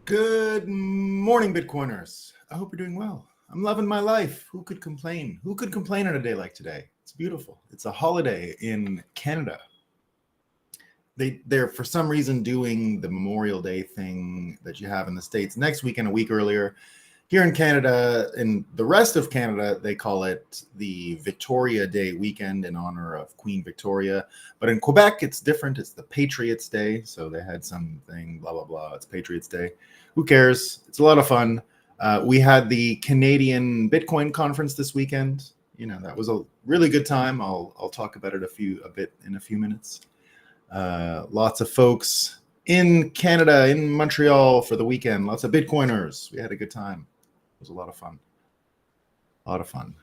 Good morning, Bitcoiners. I hope you're doing well. I'm loving my life. Who could complain? Who could complain on a day like today? It's beautiful. It's a holiday in Canada. They're for some reason doing the Memorial Day thing that you have in the States next weekend, a week earlier. Here in Canada, in the rest of Canada, they call it the Victoria Day weekend in honor of Queen Victoria. But in Quebec, it's different. It's the Patriots Day. So they had something, blah, blah, blah. It's Patriots Day. Who cares? It's a lot of fun. We had the Canadian Bitcoin conference this weekend. You know, that was a really good time. I'll talk about it a bit in a few minutes. Lots of folks in Canada, in Montreal for the weekend. Lots of Bitcoiners. We had a good time. It was a lot of fun. A lot of fun.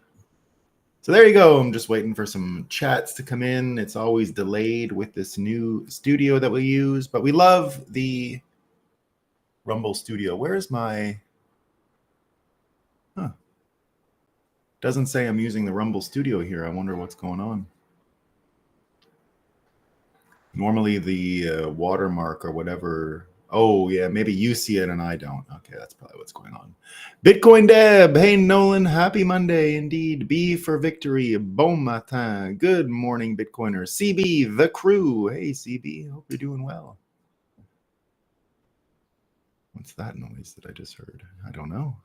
So there you go. I'm just waiting for some chats to come in. It's always delayed with this new studio that we use, but we love the Rumble studio. Where's my... Doesn't say I'm using the Rumble studio here. I wonder what's going on. Normally the watermark or whatever... Oh, yeah, maybe you see it and I don't. Okay, that's probably what's going on. Bitcoin Deb. Hey, Nolan. Happy Monday, indeed. B for victory. Bon matin. Good morning, Bitcoiners. CB, the crew. Hey, CB. Hope you're doing well. What's that noise that I just heard? I don't know.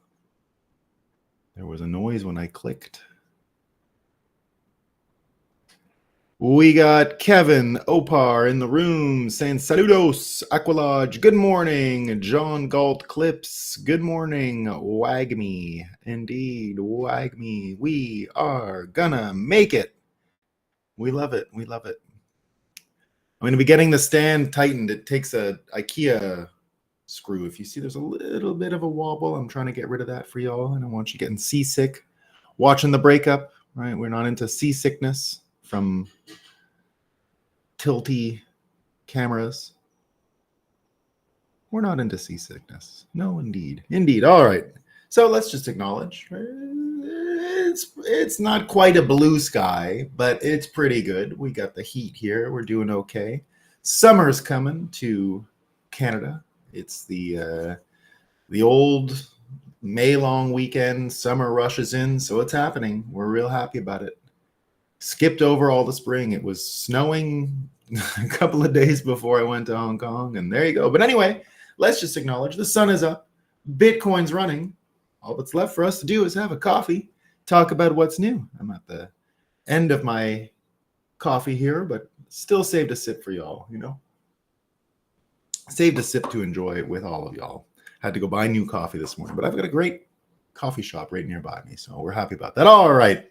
There was a noise when I clicked. We got Kevin Opar in the room saying saludos, Aqualodge. Good morning, John Galt Clips. Good morning, Wagme. Indeed, Wagme. We are gonna make it. We love it. We love it. I'm going to be getting the stand tightened. It takes a IKEA screw. If you see there's a little bit of a wobble, I'm trying to get rid of that for y'all. I don't want you getting seasick watching the breakup, right? We're not into seasickness from tilty cameras. We're not into seasickness. No, indeed. Indeed. All right. So let's just acknowledge it's not quite a blue sky, but it's pretty good. We got the heat here. We're doing okay. Summer's coming to Canada. It's the old May long weekend. Summer rushes in, so it's happening. We're real happy about it. Skipped over all the spring. It was snowing a couple of days before I went to Hong Kong, and there you go. But anyway, let's just acknowledge the sun is up. Bitcoin's running. All that's left for us to do is have a coffee, talk about what's new. I'm at the end of my coffee here, but still saved a sip for y'all, you know? Saved a sip to enjoy with all of y'all. Had to go buy new coffee this morning, but I've got a great coffee shop right nearby me, so we're happy about that. All right.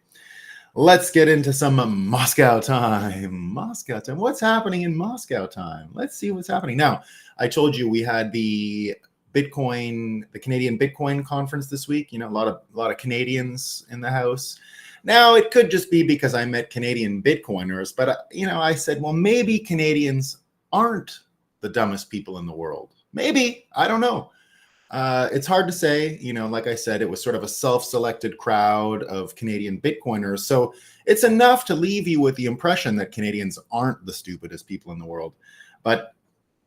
Let's get into some Moscow time. Moscow time. What's happening in Moscow time? Let's see what's happening. Now, I told you we had the Canadian Bitcoin conference this week. You know, a lot of Canadians in the house. Now, it could just be because I met Canadian Bitcoiners, but you know, I said, well, maybe Canadians aren't the dumbest people in the world. Maybe, I don't know. It's hard to say, you know, like I said, it was sort of a self-selected crowd of Canadian Bitcoiners. So it's enough to leave you with the impression that Canadians aren't the stupidest people in the world. But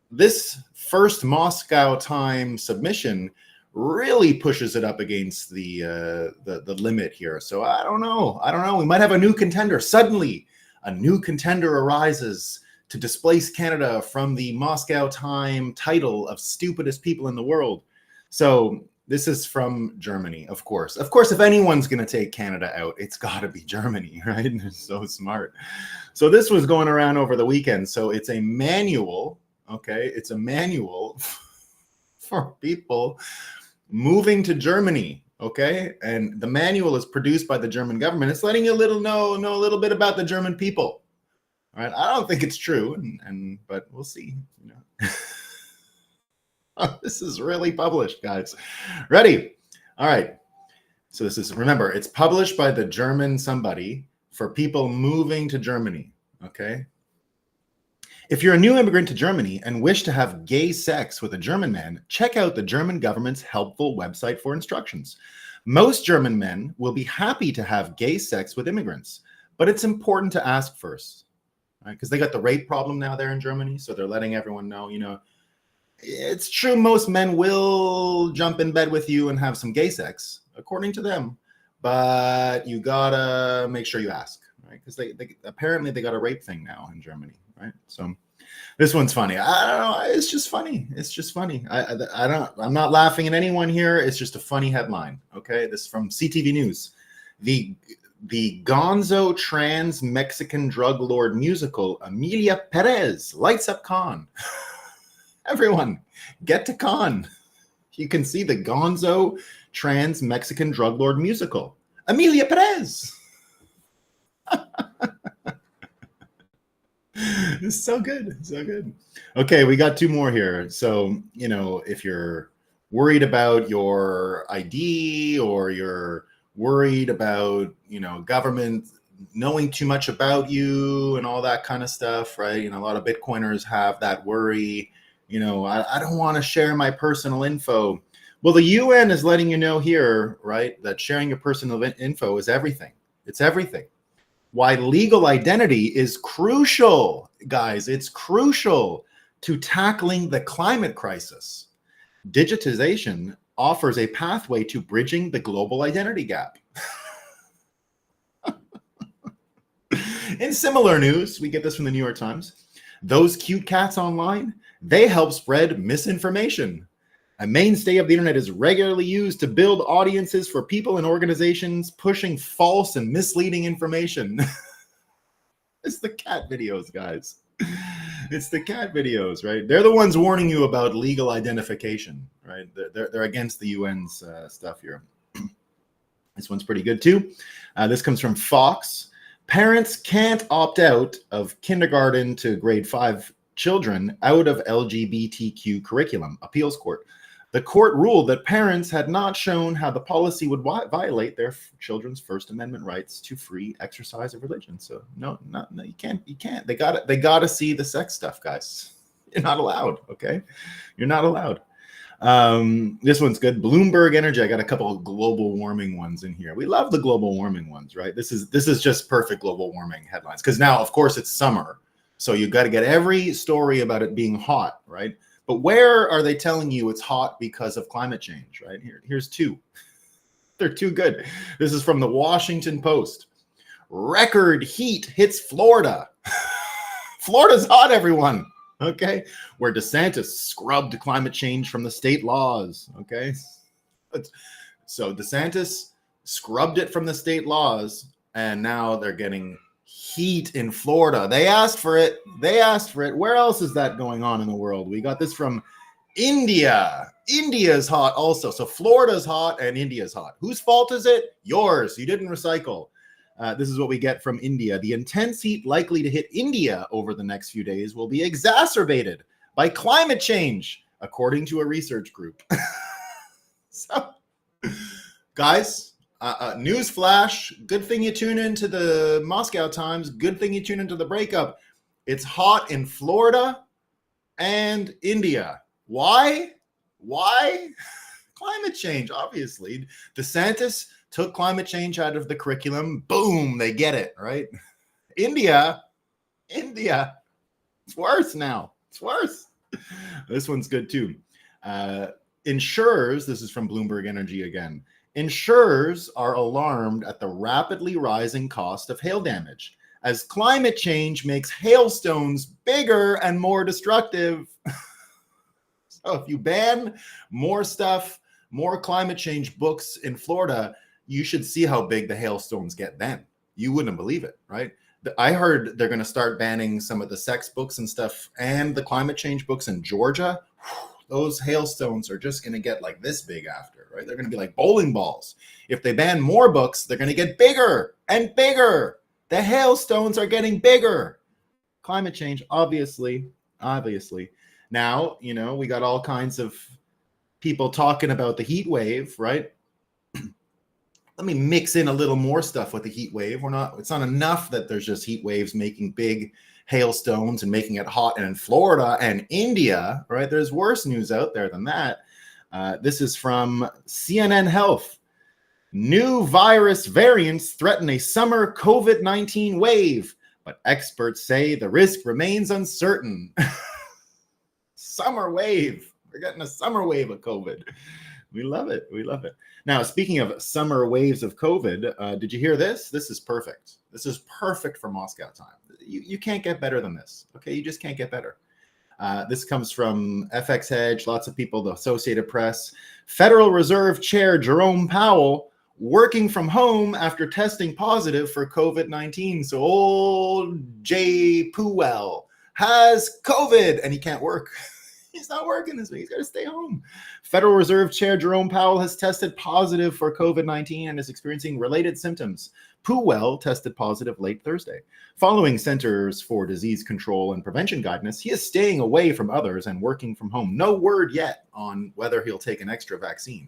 this first Moscow time submission really pushes it up against the limit here. So I don't know. We might have a new contender. Suddenly, a new contender arises to displace Canada from the Moscow time title of stupidest people in the world. So this is from Germany, of course. Of course, if anyone's going to take Canada out, it's got to be Germany, right? They're so smart. So this was going around over the weekend. So it's a manual, okay? It's a manual for people moving to Germany, okay? And the manual is produced by the German government. It's letting you know a little bit about the German people, all right? I don't think it's true, but we'll see, you know. This is really published, guys. Ready? All right. So this is, remember, it's published by the German somebody for people moving to Germany, okay? If you're a new immigrant to Germany and wish to have gay sex with a German man, check out the German government's helpful website for instructions. Most German men will be happy to have gay sex with immigrants, but it's important to ask first, right? Because they got the rape problem now there in Germany, so they're letting everyone know, you know, It's true, most men will jump in bed with you and have some gay sex, according to them. But you gotta make sure you ask, right? Because they apparently they got a rape thing now in Germany, right? So this one's funny. I don't know. It's just funny. It's just funny. I don't. I'm not laughing at anyone here. It's just a funny headline. Okay, this is from CTV News. The Gonzo trans Mexican drug lord musical Emilia Perez lights up Cannes. Everyone, get to Cannes. You can see the Gonzo trans Mexican drug lord musical Emilia Perez. It's so good, so good. Okay, we got two more here. So, you know, if you're worried about your ID or you're worried about, you know, government knowing too much about you and all that kind of stuff, right? You know, a lot of Bitcoiners have that worry. You know, I don't want to share my personal info. Well, the UN is letting you know here, right, that sharing your personal info is everything. It's everything. Why legal identity is crucial, guys. It's crucial to tackling the climate crisis. Digitization offers a pathway to bridging the global identity gap. In similar news, we get this from the New York Times. Those cute cats online, they help spread misinformation. A mainstay of the internet is regularly used to build audiences for people and organizations pushing false and misleading information. It's the cat videos, guys. It's the cat videos, right? They're the ones warning you about legal identification, right? They're against the UN's stuff here. This one's pretty good too. This comes from Fox. Parents can't opt out of kindergarten to grade 5 children out of LGBTQ curriculum. Appeals court. The court ruled that parents had not shown how the policy would violate their children's First Amendment rights to free exercise of religion. So no, you can't. They got to see the sex stuff, guys. You're not allowed. Okay, you're not allowed. This one's good. Bloomberg Energy. I got a couple of global warming ones in here. We love the global warming ones, right? This is just perfect global warming headlines because now, of course, it's summer, so you got to get every story about it being hot, right? But where are they telling you it's hot because of climate change, right? Here's two. They're too good. This is from the Washington Post. Record heat hits Florida. Florida's hot, everyone. Okay. Where DeSantis scrubbed climate change from the state laws. Okay. So DeSantis scrubbed it from the state laws, and now they're getting heat in Florida. They asked for it. They asked for it. Where else is that going on in the world? We got this from India. India's hot also. So Florida's hot and India's hot. Whose fault is it? Yours. You didn't recycle. This is what we get from India. The intense heat likely to hit India over the next few days will be exacerbated by climate change, according to a research group. So, guys, news flash. Good thing you tune into the Moscow Times. Good thing you tune into the Breakup. It's hot in Florida and India. Why? Why? Climate change, obviously. DeSantis took climate change out of the curriculum. Boom, they get it, right? India, it's worse now. It's worse. This one's good too. Insurers, this is from Bloomberg Energy again. Insurers are alarmed at the rapidly rising cost of hail damage as climate change makes hailstones bigger and more destructive. So if you ban more stuff, more climate change books in Florida, you should see how big the hailstones get then. You wouldn't believe it, right? I heard they're going to start banning some of the sex books and stuff and the climate change books in Georgia. Those hailstones are just going to get like this big after, right? They're going to be like bowling balls. If they ban more books, they're going to get bigger and bigger. The hailstones are getting bigger. Climate change, obviously. Now, you know, we got all kinds of people talking about the heat wave, right? Let me mix in a little more stuff with the heat wave. It's not enough that there's just heat waves making big hailstones and making it hot. And in Florida and India, right, there's worse news out there than that. This is from CNN Health. New virus variants threaten a summer COVID-19 wave, but experts say the risk remains uncertain. Summer wave. We're getting a summer wave of COVID. We love it. We love it. Now, speaking of summer waves of COVID, did you hear this? This is perfect. This is perfect for Moscow time. You can't get better than this. Okay, you just can't get better. This comes from FX Hedge, lots of people, the Associated Press. Federal Reserve Chair Jerome Powell working from home after testing positive for COVID-19. So old Jay Powell has COVID and he can't work. He's not working this week. He's got to stay home. Federal Reserve Chair Jerome Powell has tested positive for COVID-19 and is experiencing related symptoms. Powell tested positive late Thursday. Following Centers for Disease Control and Prevention guidance, he is staying away from others and working from home. No word yet on whether he'll take an extra vaccine.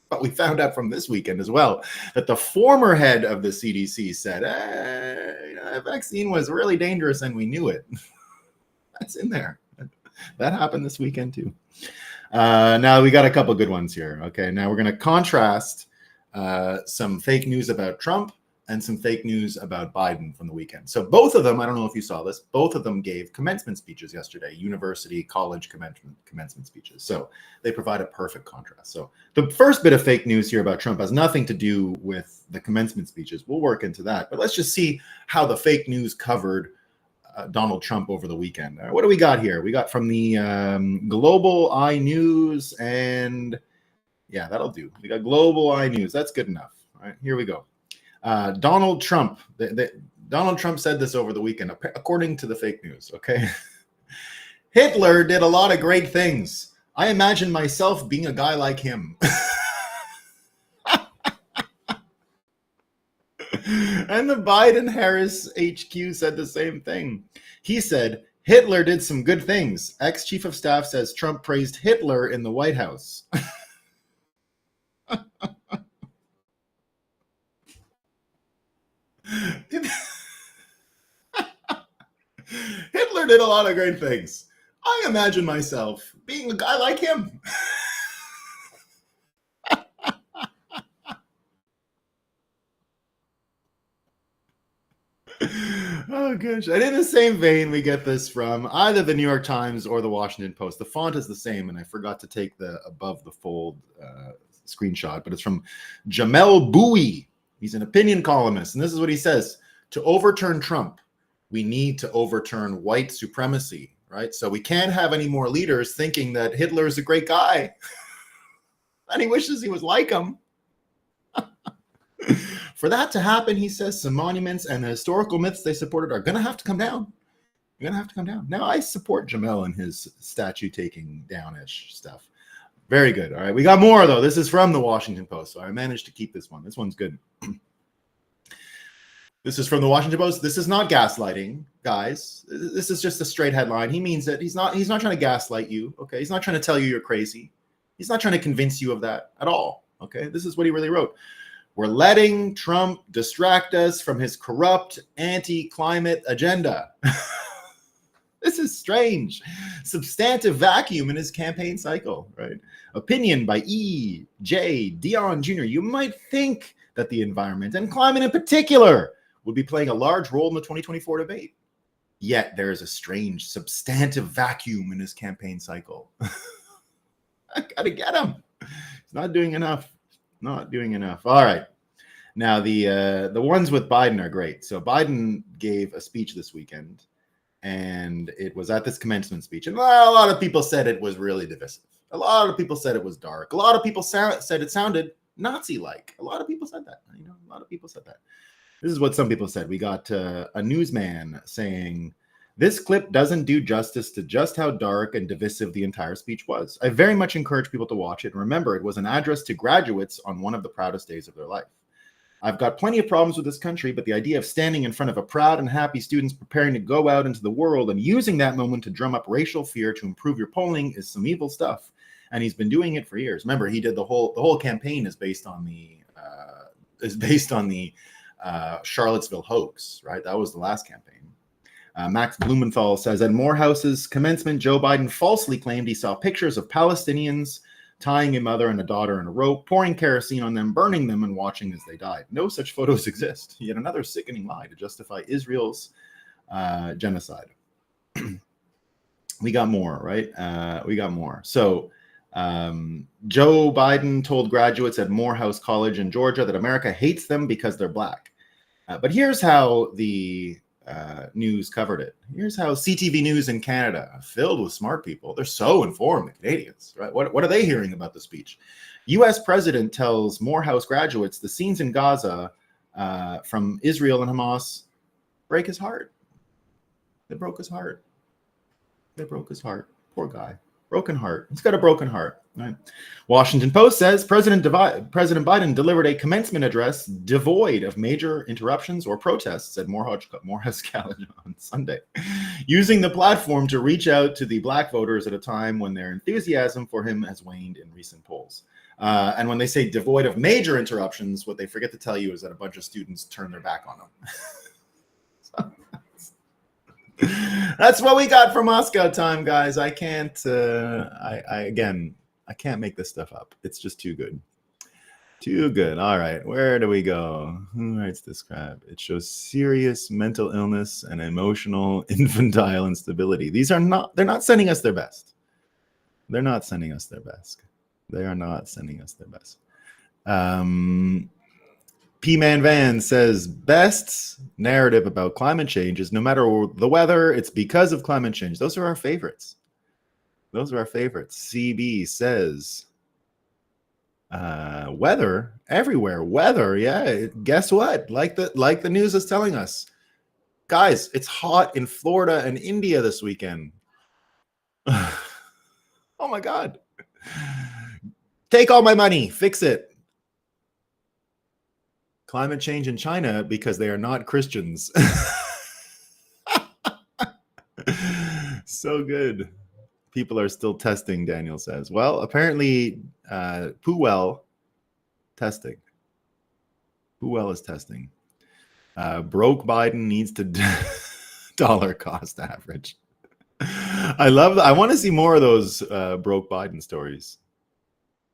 But we found out from this weekend as well that the former head of the CDC said, that vaccine was really dangerous and we knew it. That's in there. That happened this weekend too. Now we got a couple good ones here. Okay, now we're going to contrast some fake news about Trump and some fake news about Biden from the weekend. So both of them, I don't know if you saw this, both of them gave commencement speeches yesterday, university, college commencement speeches. So they provide a perfect contrast. So the first bit of fake news here about Trump has nothing to do with the commencement speeches. We'll work into that. But let's just see how the fake news covered Donald Trump over the weekend. What do we got here? We got from the Global Eye News, and yeah, that'll do. We got Global Eye News. That's good enough. All right, here we go. Donald Trump. Donald Trump said this over the weekend, according to the fake news. Okay, Hitler did a lot of great things. I imagine myself being a guy like him. And the Biden-Harris HQ said the same thing. He said, Hitler did some good things. Ex-chief of staff says Trump praised Hitler in the White House. Hitler did a lot of great things. I imagine myself being a guy like him. Oh, gosh. And in the same vein, we get this from either the New York Times or the Washington Post. The font is the same, and I forgot to take the above the fold screenshot, but it's from Jamel Bowie. He's an opinion columnist, and this is what he says. To overturn Trump, we need to overturn white supremacy, right? So we can't have any more leaders thinking that Hitler is a great guy and he wishes he was like him. For that to happen, he says, some monuments and the historical myths they supported are going to have to come down. You're going to have to come down. Now, I support Jamel and his statue taking down-ish stuff. Very good. All right, we got more, though. This is from the Washington Post, so I managed to keep this one. This one's good. This is from the Washington Post. This is not gaslighting, guys. This is just a straight headline. He means that he's not trying to gaslight you, okay? He's not trying to tell you you're crazy. He's not trying to convince you of that at all, okay? This is what he really wrote. We're letting Trump distract us from his corrupt anti-climate agenda. This is strange. Substantive vacuum in his campaign cycle, right? Opinion by E. J. Dion Jr. You might think that the environment and climate in particular would be playing a large role in the 2024 debate. Yet there is a strange substantive vacuum in his campaign cycle. I gotta get him. He's not doing enough. Not doing enough. All right. Now, the ones with Biden are great. So Biden gave a speech this weekend, and it was at this commencement speech. And a lot of people said it was really divisive. A lot of people said it was dark. A lot of people said it sounded Nazi-like. A lot of people said that. You know, a lot of people said that. This is what some people said. We got a newsman saying, this clip doesn't do justice to just how dark and divisive the entire speech was. I very much encourage people to watch it. And remember, it was an address to graduates on one of the proudest days of their life. I've got plenty of problems with this country, but the idea of standing in front of a proud and happy students preparing to go out into the world and using that moment to drum up racial fear to improve your polling is some evil stuff. And he's been doing it for years. Remember, he did the whole campaign is based on the Charlottesville hoax, right? That was the last campaign. Max Blumenthal says, at Morehouse's commencement, Joe Biden falsely claimed he saw pictures of Palestinians tying a mother and a daughter in a rope, pouring kerosene on them, burning them, and watching as they died. No such photos exist. Yet another sickening lie to justify Israel's genocide. we got more, right? We got more. So Joe Biden told graduates at Morehouse College in Georgia that America hates them because they're black. But here's how the news covered it. Here's how CTV News in Canada, filled with smart people. They're so informed, the Canadians, right? What are they hearing about the speech? U.S. president tells Morehouse graduates the scenes in Gaza from Israel and Hamas break his heart. They broke his heart. They broke his heart. Poor guy. Broken heart. He's got a broken heart. Right? Washington Post says President Biden delivered a commencement address devoid of major interruptions or protests at Morehouse College on Sunday, using the platform to reach out to the black voters at a time when their enthusiasm for him has waned in recent polls. And when they say devoid of major interruptions, what they forget to tell you is that a bunch of students turned their back on them. That's what we got for Moscow time, guys. I can't. I can't make this stuff up. It's just too good. Too good. All right, where do we go? Who writes this crap? It shows serious mental illness and emotional infantile instability. These are not. They're not sending us their best. They're not sending us their best. They are not sending us their best. P-Man Van says, best narrative about climate change is no matter the weather, it's because of climate change. Those are our favorites. Those are our favorites. CB says, weather everywhere. Weather, yeah. Guess what? Like the news is telling us. Guys, it's hot in Florida and India this weekend. Oh my God. Take all my money. Fix it. Climate change in China because they are not Christians. So good. People are still testing, Daniel says. Well, apparently, Puwell testing. Puwell is testing. Broke Biden needs to dollar cost average. I love that. I want to see more of those broke Biden stories.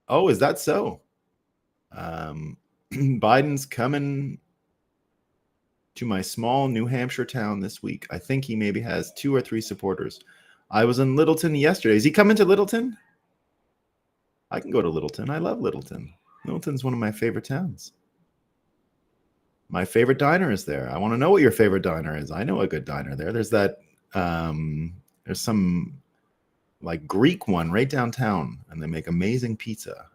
Oh, is that so? Biden's coming to my small New Hampshire town this week. I think he maybe has 2 or 3 supporters. I was in Littleton yesterday. Is he coming to Littleton? I can go to Littleton. I love Littleton. Littleton's one of my favorite towns. My favorite diner is there. I want to know what your favorite diner is. I know a good diner there. There's that, there's some like Greek one right downtown, and they make amazing pizza.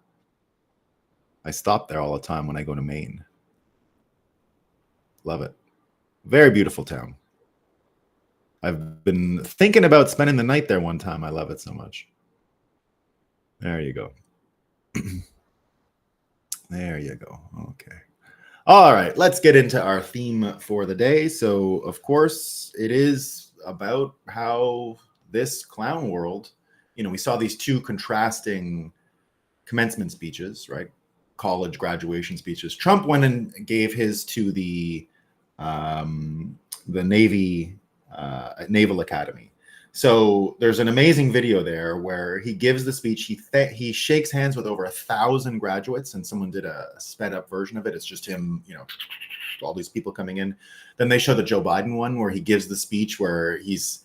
I stop there all the time when I go to Maine. Love it. Very beautiful town. I've been thinking about spending the night there one time. I love it so much. There you go. There you go. Okay. All right. Let's get into our theme for the day. So, of course, it is about how this clown world, we saw these 2 contrasting commencement speeches, right? College graduation speeches. Trump went and gave his to the Navy Naval Academy. So there's an amazing video there where he gives the speech. He shakes hands with over 1,000 graduates, and someone did a sped up version of it. It's just him, all these people coming in. Then they show the Joe Biden one where he gives the speech where he's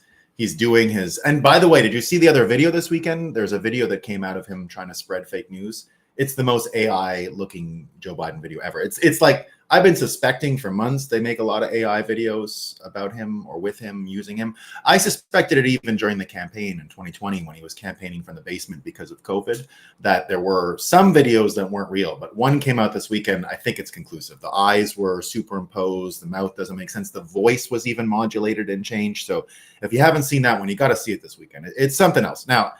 doing his. And by the way, did you see the other video this weekend? There's a video that came out of him trying to spread fake news. It's the most AI looking Joe Biden video ever. It's like, I've been suspecting for months they make a lot of AI videos about him or with him, using him. I suspected it even during the campaign in 2020 when he was campaigning from the basement because of COVID, that there were some videos that weren't real, but one came out this weekend. I think it's conclusive. The eyes were superimposed. The mouth doesn't make sense. The voice was even modulated and changed. So if you haven't seen that one, you got to see it this weekend. It's something else. Now,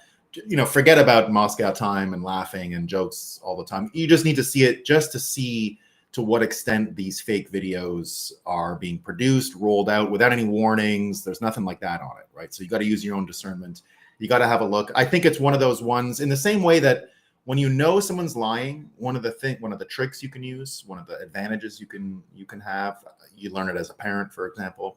forget about Moscow time and laughing and jokes all the time. You just need to see it just to see to what extent these fake videos are being produced, rolled out without any warnings. There's nothing like that on it, right? So you got to use your own discernment. You got to have a look. I think it's one of those ones in the same way that when someone's lying, one of the tricks you can use, one of the advantages you can have, you learn it as a parent, for example.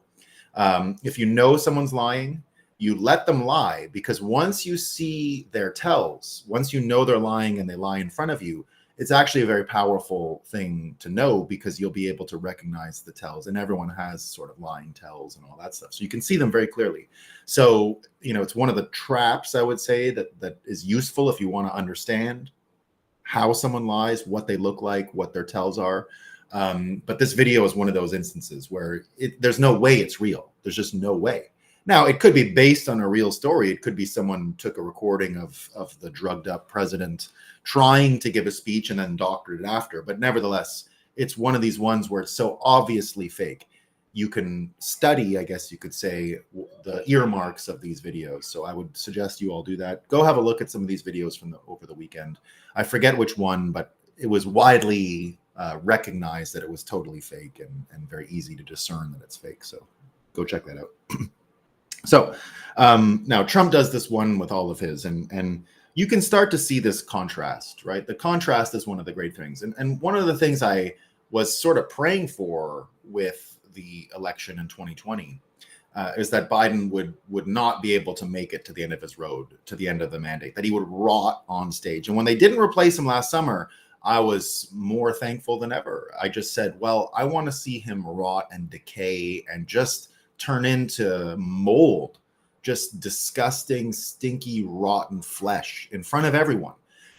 If someone's lying, you let them lie, because once you see their tells, once they're lying and they lie in front of you, it's actually a very powerful thing to know, because you'll be able to recognize the tells, and everyone has sort of lying tells and all that stuff. So you can see them very clearly. So, it's one of the traps, I would say, that is useful if you want to understand how someone lies, what they look like, what their tells are. But this video is one of those instances where there's no way it's real. There's just no way. Now, it could be based on a real story. It could be someone took a recording of the drugged up president trying to give a speech and then doctored it after. But nevertheless, it's one of these ones where it's so obviously fake. You can study, I guess you could say, the earmarks of these videos. So I would suggest you all do that. Go have a look at some of these videos from over the weekend. I forget which one, but it was widely recognized that it was totally fake, and very easy to discern that it's fake. So go check that out. So now Trump does this one with all of his, and you can start to see this contrast, right? The contrast is one of the great things. And one of the things I was sort of praying for with the election in 2020 is that Biden would not be able to make it to the end of his road, to the end of the mandate, that he would rot on stage. And when they didn't replace him last summer, I was more thankful than ever. I just said, well, I want to see him rot and decay and just turn into mold, just disgusting, stinky, rotten flesh in front of everyone.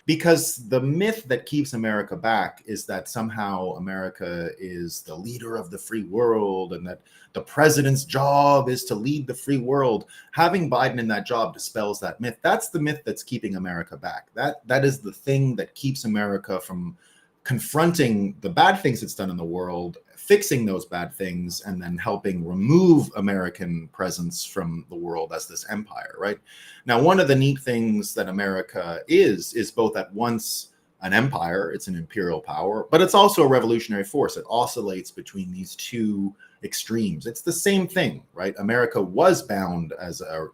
Because the myth that keeps America back is that somehow America is the leader of the free world, and that the president's job is to lead the free world. Having Biden in that job dispels that myth. That's the myth that's keeping America back. That is the thing that keeps America from confronting the bad things it's done in the world, fixing those bad things, and then helping remove American presence from the world as this empire, right? Now, one of the neat things that America is both at once an empire, it's an imperial power, but it's also a revolutionary force. It oscillates between these two extremes. It's the same thing, right? America was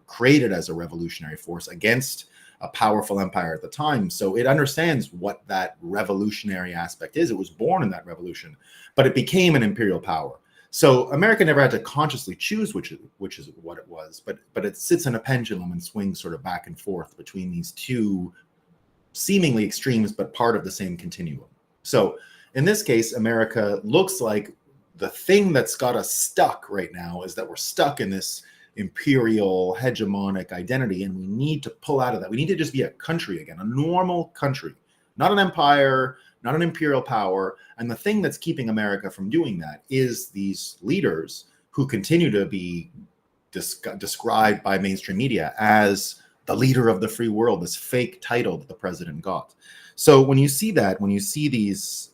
created as a revolutionary force against a powerful empire at the time. So it understands what that revolutionary aspect is. It was born in that revolution, but it became an imperial power. So America never had to consciously choose which is what it was, but it sits in a pendulum and swings sort of back and forth between these two seemingly extremes, but part of the same continuum. So in this case, America looks like the thing that's got us stuck right now is that we're stuck in this imperial hegemonic identity, and we need to pull out of that. We need to just be a country again, a normal country, not an empire, not an imperial power. And the thing that's keeping America from doing that is these leaders who continue to be described by mainstream media as the leader of the free world, this fake title that the president got. So when you see that, when you see these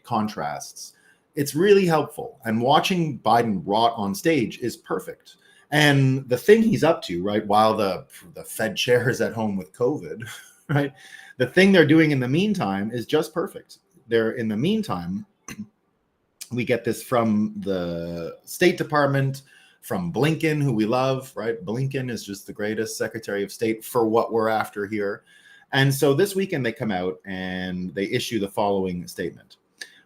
contrasts, it's really helpful. And watching Biden rot on stage is perfect. And the thing he's up to, right, while the Fed chair is at home with COVID, right, the thing they're doing in the meantime is just perfect. In the meantime, we get this from the State Department, from Blinken, who we love, right? Blinken is just the greatest Secretary of State for what we're after here. And so this weekend they come out and they issue the following statement.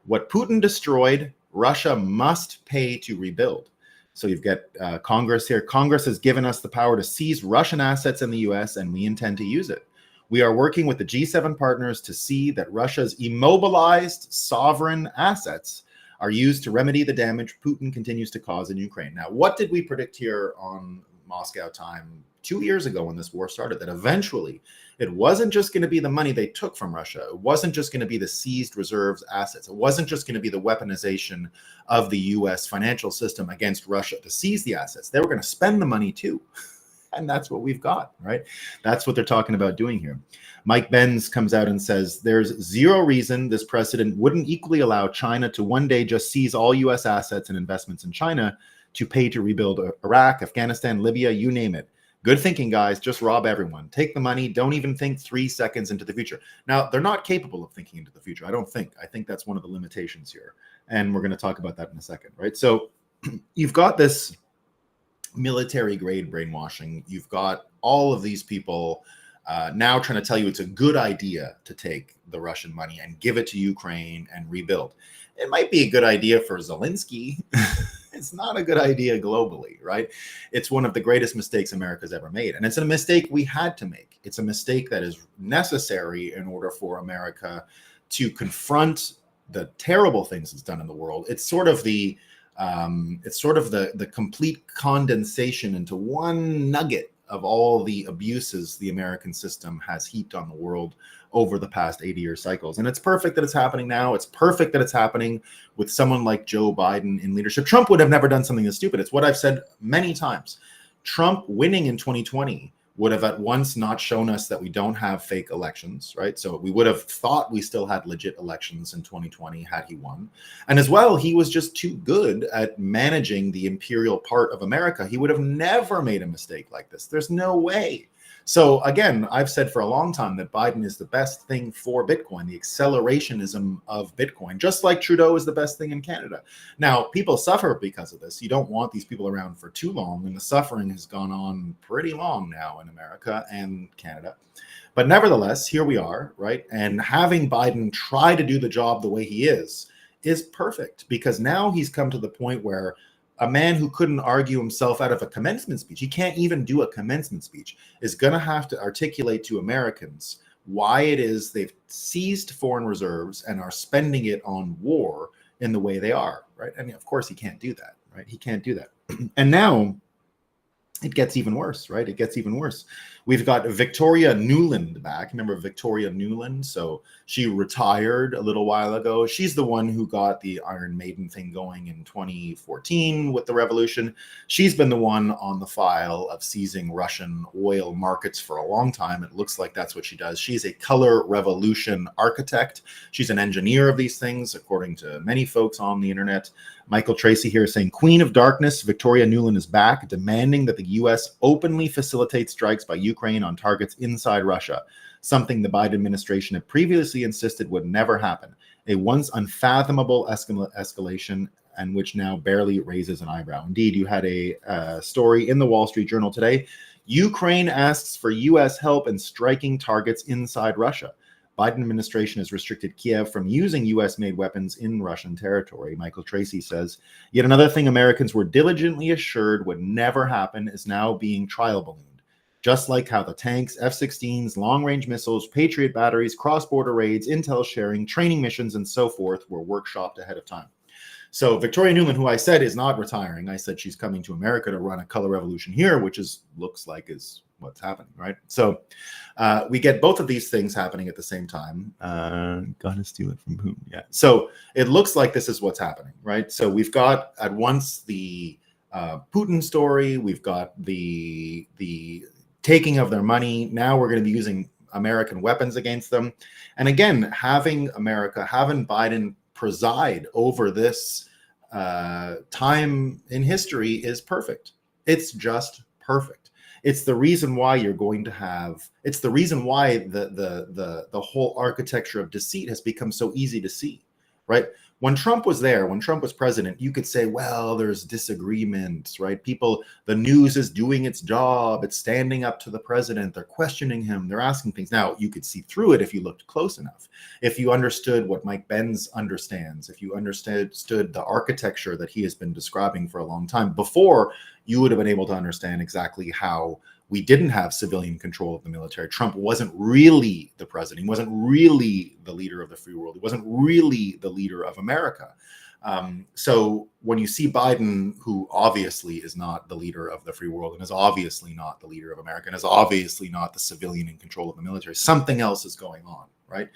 What Putin destroyed, Russia must pay to rebuild. So you've got Congress here. Congress has given us the power to seize Russian assets in the US, and we intend to use it. We are working with the G7 partners to see that Russia's immobilized sovereign assets are used to remedy the damage Putin continues to cause in Ukraine. Now, what did we predict here on Moscow time 2 years ago when this war started? That eventually it wasn't just going to be the money they took from Russia. It wasn't just going to be the seized reserves assets. It wasn't just going to be the weaponization of the US financial system against Russia to seize the assets. They were going to spend the money too. And that's what we've got, right? That's what they're talking about doing here. Mike Benz comes out and says, there's zero reason this precedent wouldn't equally allow China to one day just seize all US assets and investments in China to pay to rebuild Iraq, Afghanistan, Libya, you name it. Good thinking, guys. Just rob everyone. Take the money. Don't even think 3 seconds into the future. Now, they're not capable of thinking into the future. I don't think. I think that's one of the limitations here. And we're going to talk about that in a second, right? So you've got this military grade brainwashing. You've got all of these people now trying to tell you it's a good idea to take the Russian money and give it to Ukraine and rebuild. It might be a good idea for Zelensky. It's not a good idea globally, right? It's one of the greatest mistakes America's ever made. And it's a mistake we had to make. It's a mistake that is necessary in order for America to confront the terrible things it's done in the world. It's sort of the complete condensation into one nugget of all the abuses the American system has heaped on the world over the past 80-year cycles. And it's perfect that it's happening now. It's perfect that it's happening with someone like Joe Biden in leadership. Trump would have never done something this stupid. It's what I've said many times. Trump winning in 2020 would have at once not shown us that we don't have fake elections, right? So we would have thought we still had legit elections in 2020 had he won. And as well, he was just too good at managing the imperial part of America. He would have never made a mistake like this. There's no way. So again, I've said for a long time that Biden is the best thing for Bitcoin, the accelerationism of Bitcoin, just like Trudeau is the best thing in Canada. Now, people suffer because of this. You don't want these people around for too long, and the suffering has gone on pretty long now in America and Canada. But nevertheless, here we are, right? And having Biden try to do the job the way he is perfect, because now he's come to the point where a man who couldn't argue himself out of a commencement speech, he can't even do a commencement speech, is going to have to articulate to Americans why it is they've seized foreign reserves and are spending it on war in the way they are, right? I mean, of course, he can't do that, right? He can't do that. And now it gets even worse, right? It gets even worse. We've got Victoria Nuland back. Remember Victoria Nuland? So she retired a little while ago. She's the one who got the Iron Maiden thing going in 2014 with the revolution. She's been the one on the file of seizing Russian oil markets for a long time. It looks like that's what she does. She's a color revolution architect. She's an engineer of these things, according to many folks on the internet. Michael Tracy here saying, Queen of Darkness, Victoria Nuland is back, demanding that the U.S. openly facilitate strikes by Ukraine on targets inside Russia, something the Biden administration had previously insisted would never happen. A once unfathomable escalation, and which now barely raises an eyebrow. Indeed, you had a story in the Wall Street Journal today. Ukraine asks for U.S. help in striking targets inside Russia. Biden administration has restricted Kiev from using U.S.-made weapons in Russian territory. Michael Tracy says, yet another thing Americans were diligently assured would never happen is now being trial ballooned. Just like how the tanks, F-16s, long-range missiles, Patriot batteries, cross-border raids, intel sharing, training missions, and so forth were workshopped ahead of time. So Victoria Nuland, who I said is not retiring, I said she's coming to America to run a color revolution here, which looks like is what's happening, right? So we get both of these things happening at the same time. Gotta steal it from whom? Yeah. So it looks like this is what's happening, right? So we've got at once the Putin story, we've got the taking of their money. Now we're going to be using American weapons against them. And again, having Biden preside over this time in history is perfect. It's just perfect. It's the reason why you're going to have, it's the reason why the whole architecture of deceit has become so easy to see, right? When Trump was there, when Trump was president, you could say, well, there's disagreements, right? The news is doing its job. It's standing up to the president. They're questioning him. They're asking things. Now, you could see through it if you looked close enough. If you understood what Mike Benz understands, if you understood the architecture that he has been describing for a long time before, you would have been able to understand exactly how we didn't have civilian control of the military. Trump wasn't really the president. He wasn't really the leader of the free world. He wasn't really the leader of America. So when you see Biden, who obviously is not the leader of the free world and is obviously not the leader of America and is obviously not the civilian in control of the military, something else is going on, right?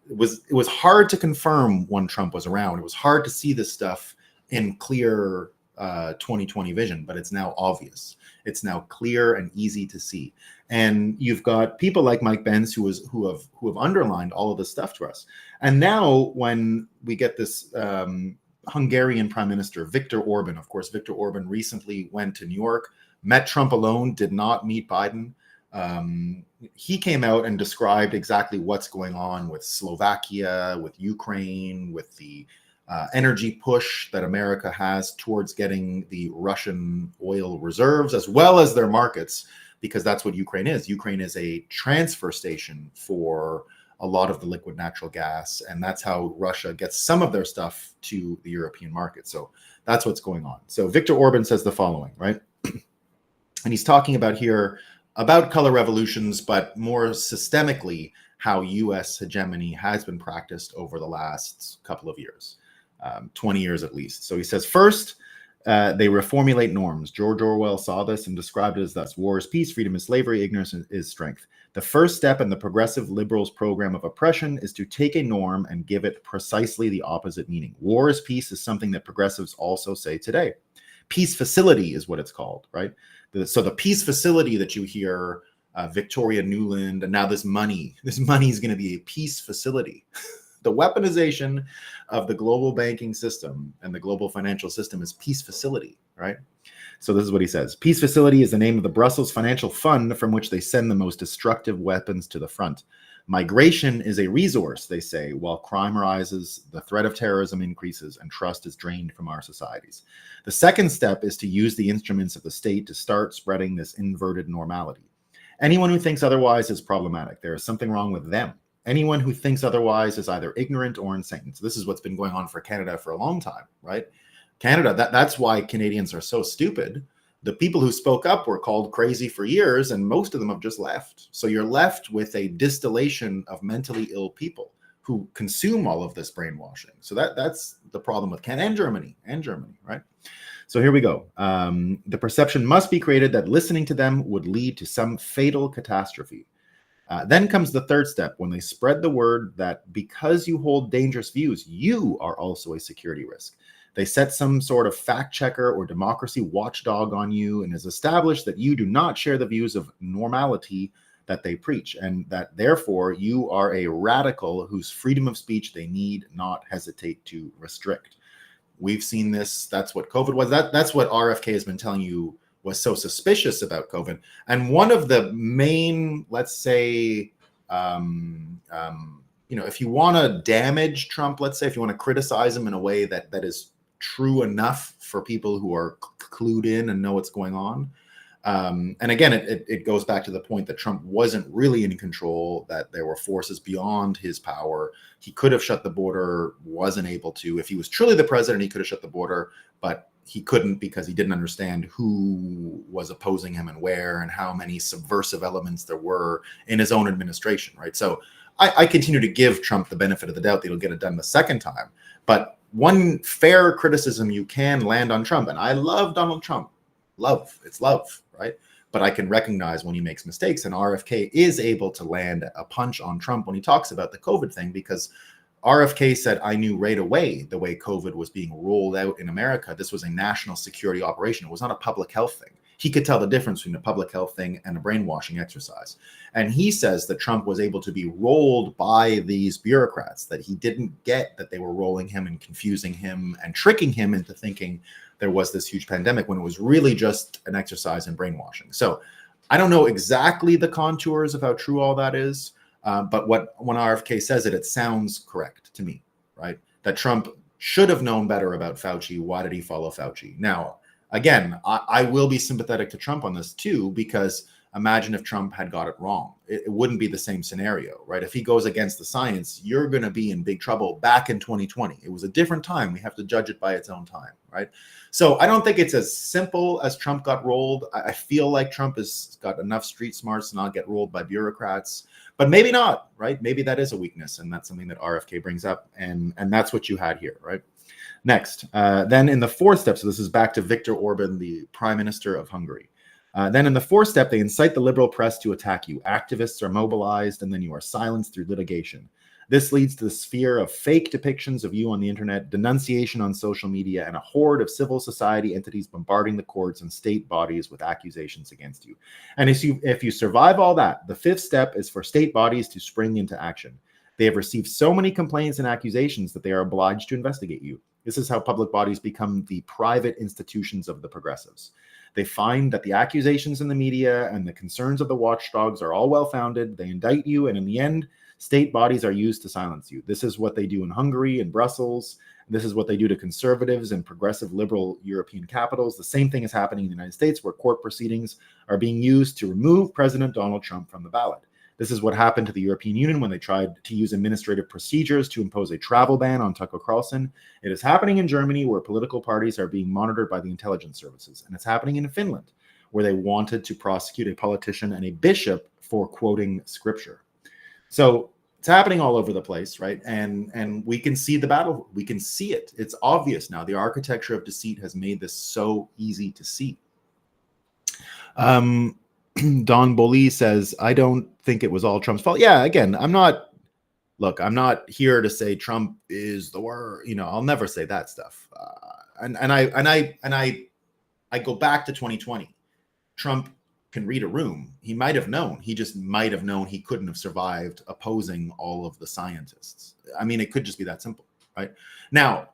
It was hard to confirm when Trump was around. It was hard to see this stuff in clear 2020 vision, but it's now obvious. It's now clear and easy to see. And you've got people like Mike Benz who have underlined all of this stuff to us. And now when we get this Hungarian Prime Minister, Viktor Orban, of course, Viktor Orban recently went to New York, met Trump alone, did not meet Biden. He came out and described exactly what's going on with Slovakia, with Ukraine, with the energy push that America has towards getting the Russian oil reserves as well as their markets, because that's what Ukraine is. Ukraine is a transfer station for a lot of the liquid natural gas, and that's how Russia gets some of their stuff to the European market. So that's what's going on. So Viktor Orban says the following, right? And he's talking about here about color revolutions, but more systemically, how US hegemony has been practiced over the last couple of years, 20 years at least. So he says, first, they reformulate norms. George Orwell saw this and described it as thus: war is peace, freedom is slavery, ignorance is strength. The first step in the progressive liberals' program of oppression is to take a norm and give it precisely the opposite meaning. War is peace is something that progressives also say today. Peace facility is what it's called, right? So the peace facility that you hear, Victoria Nuland, and now this money is going to be a peace facility. The weaponization of the global banking system and the global financial system is peace facility, right? So this is what he says. Peace facility is the name of the Brussels financial fund from which they send the most destructive weapons to the front. Migration is a resource, they say, while crime rises, the threat of terrorism increases, and trust is drained from our societies. The second step is to use the instruments of the state to start spreading this inverted normality. Anyone who thinks otherwise is problematic. There is something wrong with them. Anyone who thinks otherwise is either ignorant or insane. So this is what's been going on for Canada for a long time, right? Canada, that's why Canadians are so stupid. The people who spoke up were called crazy for years, and most of them have just left. So you're left with a distillation of mentally ill people who consume all of this brainwashing. So that's the problem with Canada and Germany, right? So here we go. The perception must be created that listening to them would lead to some fatal catastrophe. Then comes the third step, when they spread the word that because you hold dangerous views, you are also a security risk. They set some sort of fact checker or democracy watchdog on you and is established that you do not share the views of normality that they preach, and that therefore you are a radical whose freedom of speech they need not hesitate to restrict. We've seen this. That's what COVID was. That's what RFK has been telling you was so suspicious about COVID. And one of the main, let's say, if you want to damage Trump, let's say, if you want to criticize him in a way that is true enough for people who are clued in and know what's going on. And again, it goes back to the point that Trump wasn't really in control, that there were forces beyond his power. He could have shut the border, wasn't able to. If he was truly the president, he could have shut the border, but he couldn't because he didn't understand who was opposing him and where and how many subversive elements there were in his own administration, right? So I continue to give Trump the benefit of the doubt that he'll get it done the second time. But one fair criticism you can land on Trump, and I love Donald Trump, it's love, right? But I can recognize when he makes mistakes, and RFK is able to land a punch on Trump when he talks about the COVID thing, because RFK said, I knew right away the way COVID was being rolled out in America. This was a national security operation. It was not a public health thing. He could tell the difference between a public health thing and a brainwashing exercise. And he says that Trump was able to be rolled by these bureaucrats, that he didn't get that they were rolling him and confusing him and tricking him into thinking there was this huge pandemic when it was really just an exercise in brainwashing. So I don't know exactly the contours of how true all that is. But when RFK says it sounds correct to me, right? That Trump should have known better about Fauci. Why did he follow Fauci? Now, again, I will be sympathetic to Trump on this too, because imagine if Trump had got it wrong. It wouldn't be the same scenario, right? If he goes against the science, you're going to be in big trouble. Back in 2020, it was a different time. We have to judge it by its own time, right? So I don't think it's as simple as Trump got rolled. I feel like Trump has got enough street smarts to not get rolled by bureaucrats, but maybe not, right? Maybe that is a weakness, and that's something that RFK brings up, and that's what you had here, right? Next, then in the fourth step, so this is back to Viktor Orban, the Prime Minister of Hungary. Then in the fourth step, they incite the liberal press to attack you. Activists are mobilized, and then you are silenced through litigation. This leads to the sphere of fake depictions of you on the internet, denunciation on social media, and a horde of civil society entities bombarding the courts and state bodies with accusations against you. And if you survive all that, the fifth step is for state bodies to spring into action. They have received so many complaints and accusations that they are obliged to investigate you. This is how public bodies become the private institutions of the progressives. They find that the accusations in the media and the concerns of the watchdogs are all well-founded. They indict you, and in the end, state bodies are used to silence you. This is what they do in Hungary and Brussels. This is what they do to conservatives and progressive liberal European capitals. The same thing is happening in the United States, where court proceedings are being used to remove President Donald Trump from the ballot. This is what happened to the European Union when they tried to use administrative procedures to impose a travel ban on Tucker Carlson. It is happening in Germany, where political parties are being monitored by the intelligence services. And it's happening in Finland, where they wanted to prosecute a politician and a bishop for quoting scripture. So it's happening all over the place, right? And we can see the battle. We can see it. It's obvious now. The architecture of deceit has made this so easy to see. Don Boley says, I don't think it was all Trump's fault. Yeah, again, I'm not here to say Trump is the worst. I'll never say that stuff. I go back to 2020. Trump can read a room. He might have known. He just might have known he couldn't have survived opposing all of the scientists. I mean, it could just be that simple, right? Now,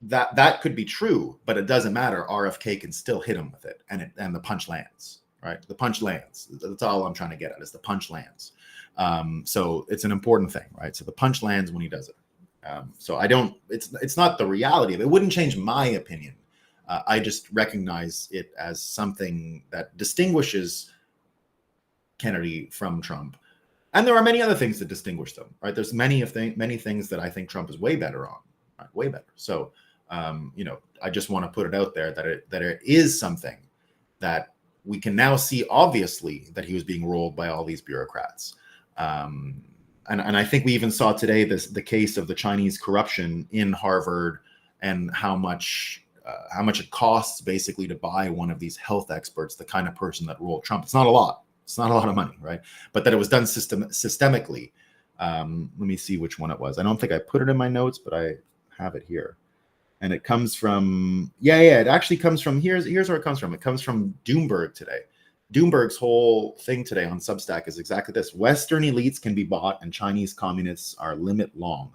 that could be true, but it doesn't matter. RFK can still hit him with it, and the punch lands, right? The punch lands. That's all I'm trying to get at, is the punch lands. So it's an important thing, right? So the punch lands when he does it. So I don't. It's not the reality of it. It wouldn't change my opinion. I just recognize it as something that distinguishes Kennedy from Trump. And there are many other things that distinguish them, right? There's many things that I think Trump is way better on, right? Way better. So, I just want to put it out there that it is something that we can now see, obviously, that he was being rolled by all these bureaucrats. And I think we even saw today the case of the Chinese corruption in Harvard, and how much it costs basically to buy one of these health experts, the kind of person that rolled Trump. It's not a lot. It's not a lot of money, right? But that it was done systemically. Let me see which one it was. I don't think I put it in my notes, but I have it here. And it comes from, it actually comes from, here's where it comes from. It comes from Doomberg today. Doomberg's whole thing today on Substack is exactly this. Western elites can be bought and Chinese communists are limit long.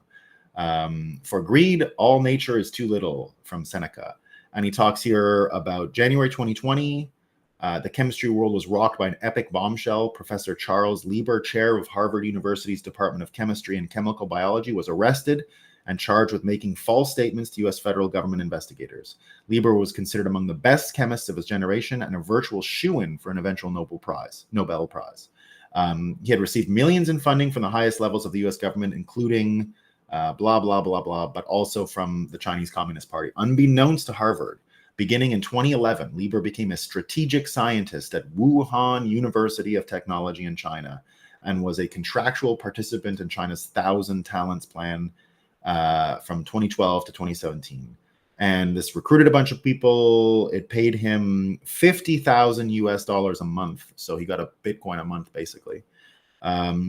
For greed, all nature is too little, from Seneca. And he talks here about January 2020. The chemistry world was rocked by an epic bombshell. Professor Charles Lieber, chair of Harvard University's Department of Chemistry and Chemical Biology, was arrested and charged with making false statements to U.S. federal government investigators. Lieber was considered among the best chemists of his generation and a virtual shoo-in for an eventual Nobel Prize. He had received millions in funding from the highest levels of the U.S. government, including blah, blah, blah, blah, but also from the Chinese Communist Party. Unbeknownst to Harvard, beginning in 2011, Lieber became a strategic scientist at Wuhan University of Technology in China and was a contractual participant in China's 1,000 Talents Plan from 2012 to 2017. And this recruited a bunch of people. It paid him $50,000 a month. So he got a Bitcoin a month, basically.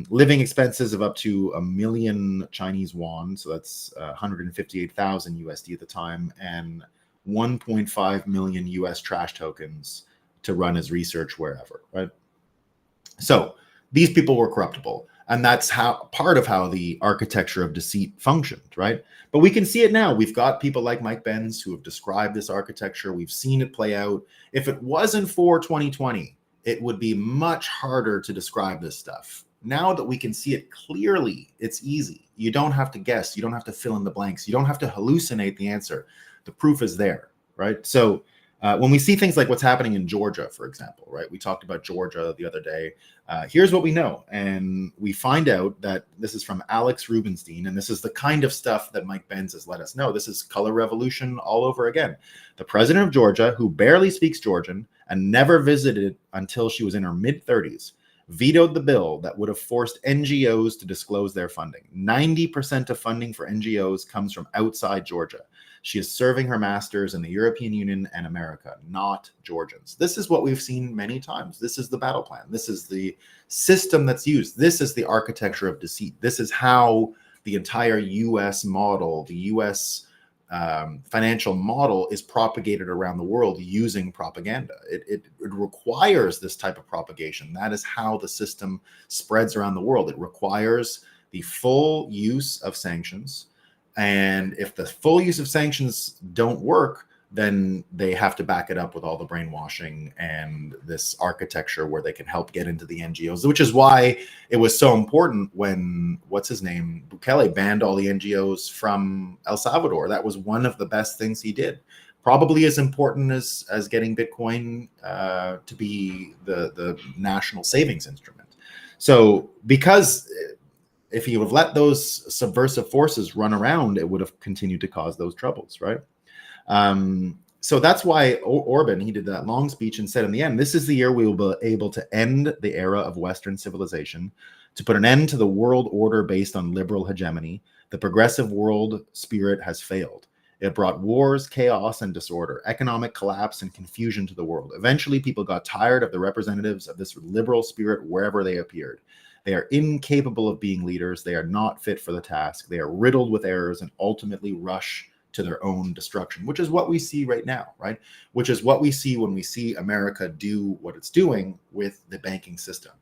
Living expenses of up to 1 million Chinese yuan. So that's 158,000 USD at the time. And 1.5 million US trash tokens to run his research wherever, right? So these people were corruptible. And that's part of how the architecture of deceit functioned, right? But we can see it now. We've got people like Mike Benz who have described this architecture. We've seen it play out. If it wasn't for 2020, it would be much harder to describe this stuff. Now that we can see it clearly, it's easy. You don't have to guess. You don't have to fill in the blanks. You don't have to hallucinate the answer. The proof is there, right? So when we see things like what's happening in Georgia, for example, right? We talked about Georgia the other day. Here's what we know. And we find out that this is from Alex Rubinstein. And this is the kind of stuff that Mike Benz has let us know. This is color revolution all over again. The president of Georgia, who barely speaks Georgian and never visited until she was in her mid-30s, vetoed the bill that would have forced NGOs to disclose their funding. 90% of funding for NGOs comes from outside Georgia. She is serving her masters in the European Union and America, not Georgians. This is what we've seen many times. This is the battle plan. This is the system that's used. This is the architecture of deceit. This is how the entire U.S. model, the U.S. Financial model is propagated around the world using propaganda. It requires this type of propagation. That is how the system spreads around the world. It requires the full use of sanctions. And if the full use of sanctions don't work, then they have to back it up with all the brainwashing and this architecture where they can help get into the NGOs, which is why it was so important when, Bukele banned all the NGOs from El Salvador. That was one of the best things he did. Probably as important as getting Bitcoin to be the national savings instrument. So because if he would have let those subversive forces run around, it would have continued to cause those troubles, right? So that's why Orban, he did that long speech and said in the end, this is the year we will be able to end the era of Western civilization, to put an end to the world order based on liberal hegemony. The progressive world spirit has failed. It brought wars, chaos, and disorder, economic collapse, and confusion to the world. Eventually, people got tired of the representatives of this liberal spirit wherever they appeared. They are incapable of being leaders. They are not fit for the task. They are riddled with errors and ultimately rush to their own destruction, which is what we see right now, right? Which is what we see when we see America do what it's doing with the banking system.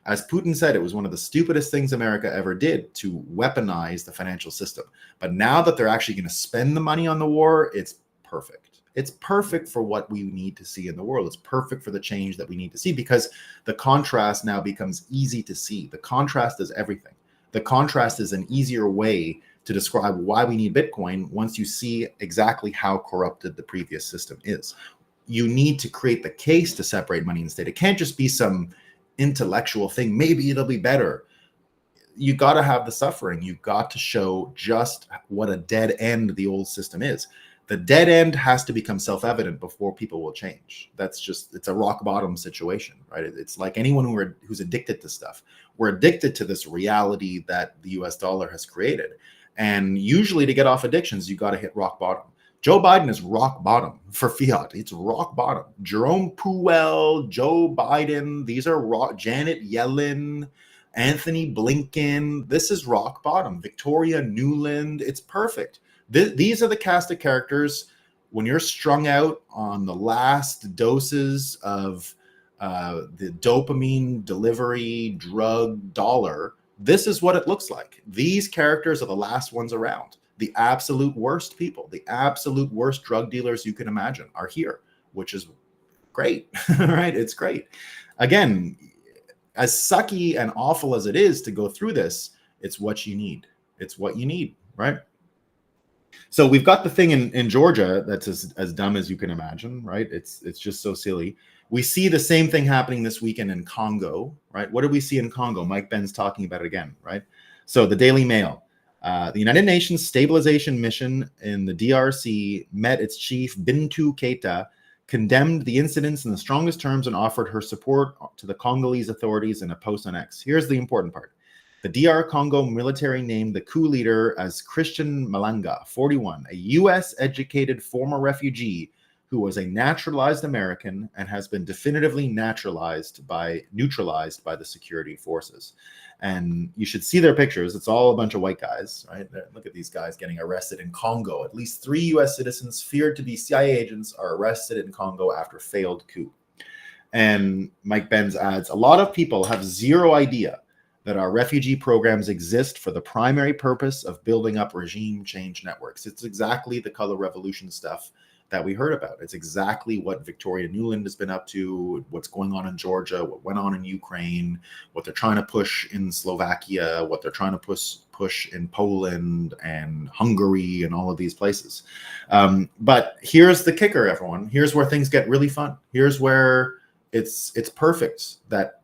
As Putin said, it was one of the stupidest things America ever did to weaponize the financial system. But now that they're actually going to spend the money on the war, it's perfect. It's perfect for what we need to see in the world. It's perfect for the change that we need to see, because the contrast now becomes easy to see. The contrast is everything. The contrast is an easier way to describe why we need Bitcoin once you see exactly how corrupted the previous system is. You need to create the case to separate money and state. It can't just be some intellectual thing. Maybe it'll be better. You got to have the suffering. You got to show just what a dead end the old system is. The dead end has to become self-evident before people will change. That's just, it's a rock bottom situation, right? It's like anyone who's addicted to stuff. We're addicted to this reality that the US dollar has created. And usually to get off addictions, you got to hit rock bottom. Joe Biden is rock bottom for fiat. It's rock bottom. Jerome Powell, Joe Biden, these are Janet Yellen, Anthony Blinken. This is rock bottom. Victoria Nuland. It's perfect. These are the cast of characters when you're strung out on the last doses of the dopamine delivery drug dollar. This is what it looks like. These characters are the last ones around. The absolute worst people, the absolute worst drug dealers you can imagine are here, which is great, right? It's great. Again, as sucky and awful as it is to go through this, it's what you need. It's what you need, right? So we've got the thing in Georgia that's as dumb as you can imagine, right? It's just so silly. We see the same thing happening this weekend in Congo, right? What did we see in Congo? Mike Ben's talking about it again, right? So the Daily Mail. The United Nations Stabilization Mission in the DRC met its chief, Bintou Keita, condemned the incidents in the strongest terms and offered her support to the Congolese authorities in a post on X. Here's the important part. The DR Congo military named the coup leader as Christian Malanga, 41, a US-educated former refugee who was a naturalized American and has been definitively neutralized by the security forces. And you should see their pictures. It's all a bunch of white guys, right? Look at these guys getting arrested in Congo. At least 3 US citizens feared to be CIA agents are arrested in Congo after failed coup. And Mike Benz adds, a lot of people have zero idea that our refugee programs exist for the primary purpose of building up regime change networks. It's exactly the color revolution stuff that we heard about. It's exactly what Victoria Nuland has been up to, what's going on in Georgia, what went on in Ukraine, what they're trying to push in Slovakia, what they're trying to push in Poland and Hungary and all of these places. But here's the kicker, everyone. Here's where things get really fun. Here's where it's perfect that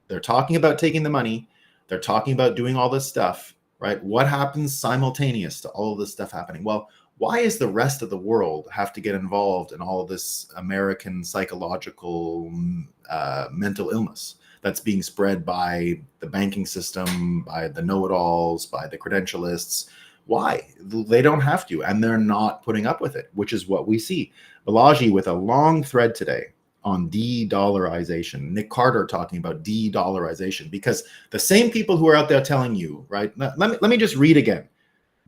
they're talking about taking the money. They're talking about doing all this stuff, right? What happens simultaneous to all of this stuff happening? Well, why is the rest of the world have to get involved in all of this American psychological mental illness that's being spread by the banking system, by the know-it-alls, by the credentialists? Why? They don't have to, and they're not putting up with it, which is what we see. Balaji with a long thread today on de-dollarization. Nick Carter talking about de-dollarization, because the same people who are out there telling you, right? Let me just read again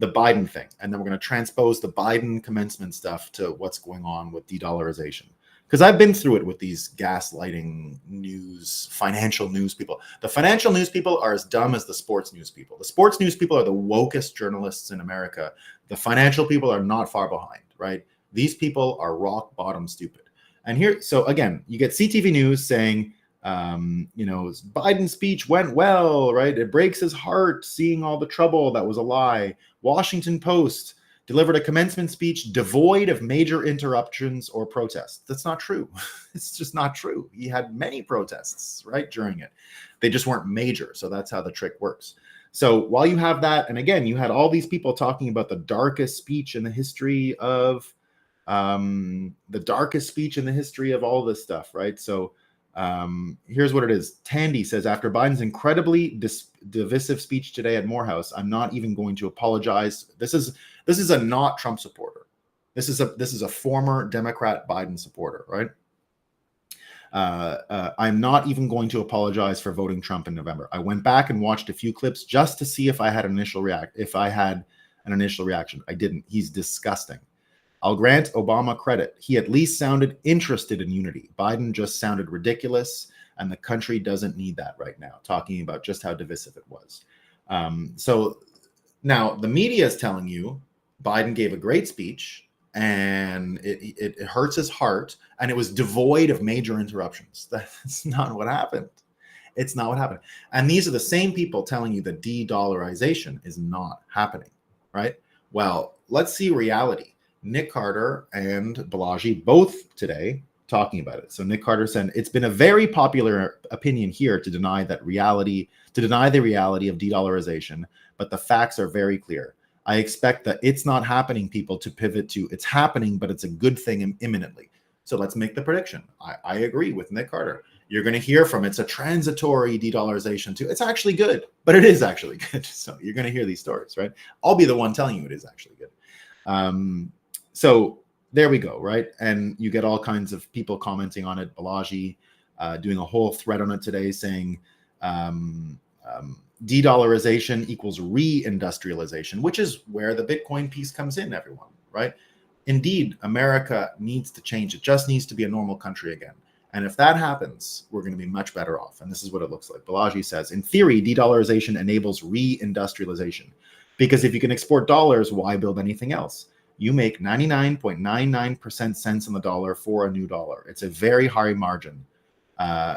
the Biden thing, and then we're going to transpose the Biden commencement stuff to what's going on with de-dollarization. Because I've been through it with these gaslighting news, financial news people. The financial news people are as dumb as the sports news people. The sports news people are the wokest journalists in America. The financial people are not far behind, right? These people are rock bottom stupid. And here, so again, you get CTV News saying, Biden's speech went well, right? It breaks his heart seeing all the trouble. That was a lie. Washington Post delivered a commencement speech devoid of major interruptions or protests. That's not true. It's just not true. He had many protests, right, during it. They just weren't major. So that's how the trick works. So while you have that, and again, you had all these people talking about the darkest speech in the history of all this stuff, right? So Here's what it is. Tandy says, after Biden's incredibly divisive speech today at Morehouse, I'm not even going to apologize. This is a not Trump supporter. This is a former Democrat Biden supporter, right? I'm not even going to apologize for voting Trump in November. I went back and watched a few clips just to see if I had an initial reaction. I didn't. He's disgusting. I'll grant Obama credit. He at least sounded interested in unity. Biden just sounded ridiculous, and the country doesn't need that right now, talking about just how divisive it was. So now the media is telling you Biden gave a great speech, and it hurts his heart, and it was devoid of major interruptions. That's not what happened. It's not what happened. And these are the same people telling you that de-dollarization is not happening, right? Well, let's see reality. Nick Carter and Balaji both today talking about it. So Nick Carter said, it's been a very popular opinion here to deny the reality of de-dollarization, but the facts are very clear. I expect that it's not happening people to pivot to it's happening, but it's a good thing imminently. So let's make the prediction. I agree with Nick Carter. You're going to hear from it's a transitory de-dollarization too. It's actually good, but it is actually good. So you're going to hear these stories, right? I'll be the one telling you it is actually good. So there we go, right? And you get all kinds of people commenting on it. Balaji doing a whole thread on it today saying de-dollarization equals reindustrialization, which is where the Bitcoin piece comes in, everyone, right? Indeed, America needs to change. It just needs to be a normal country again. And if that happens, we're going to be much better off. And this is what it looks like. Balaji says, in theory, de-dollarization enables reindustrialization. Because if you can export dollars, why build anything else? You make 99.99% cents on the dollar for a new dollar. It's a very high margin,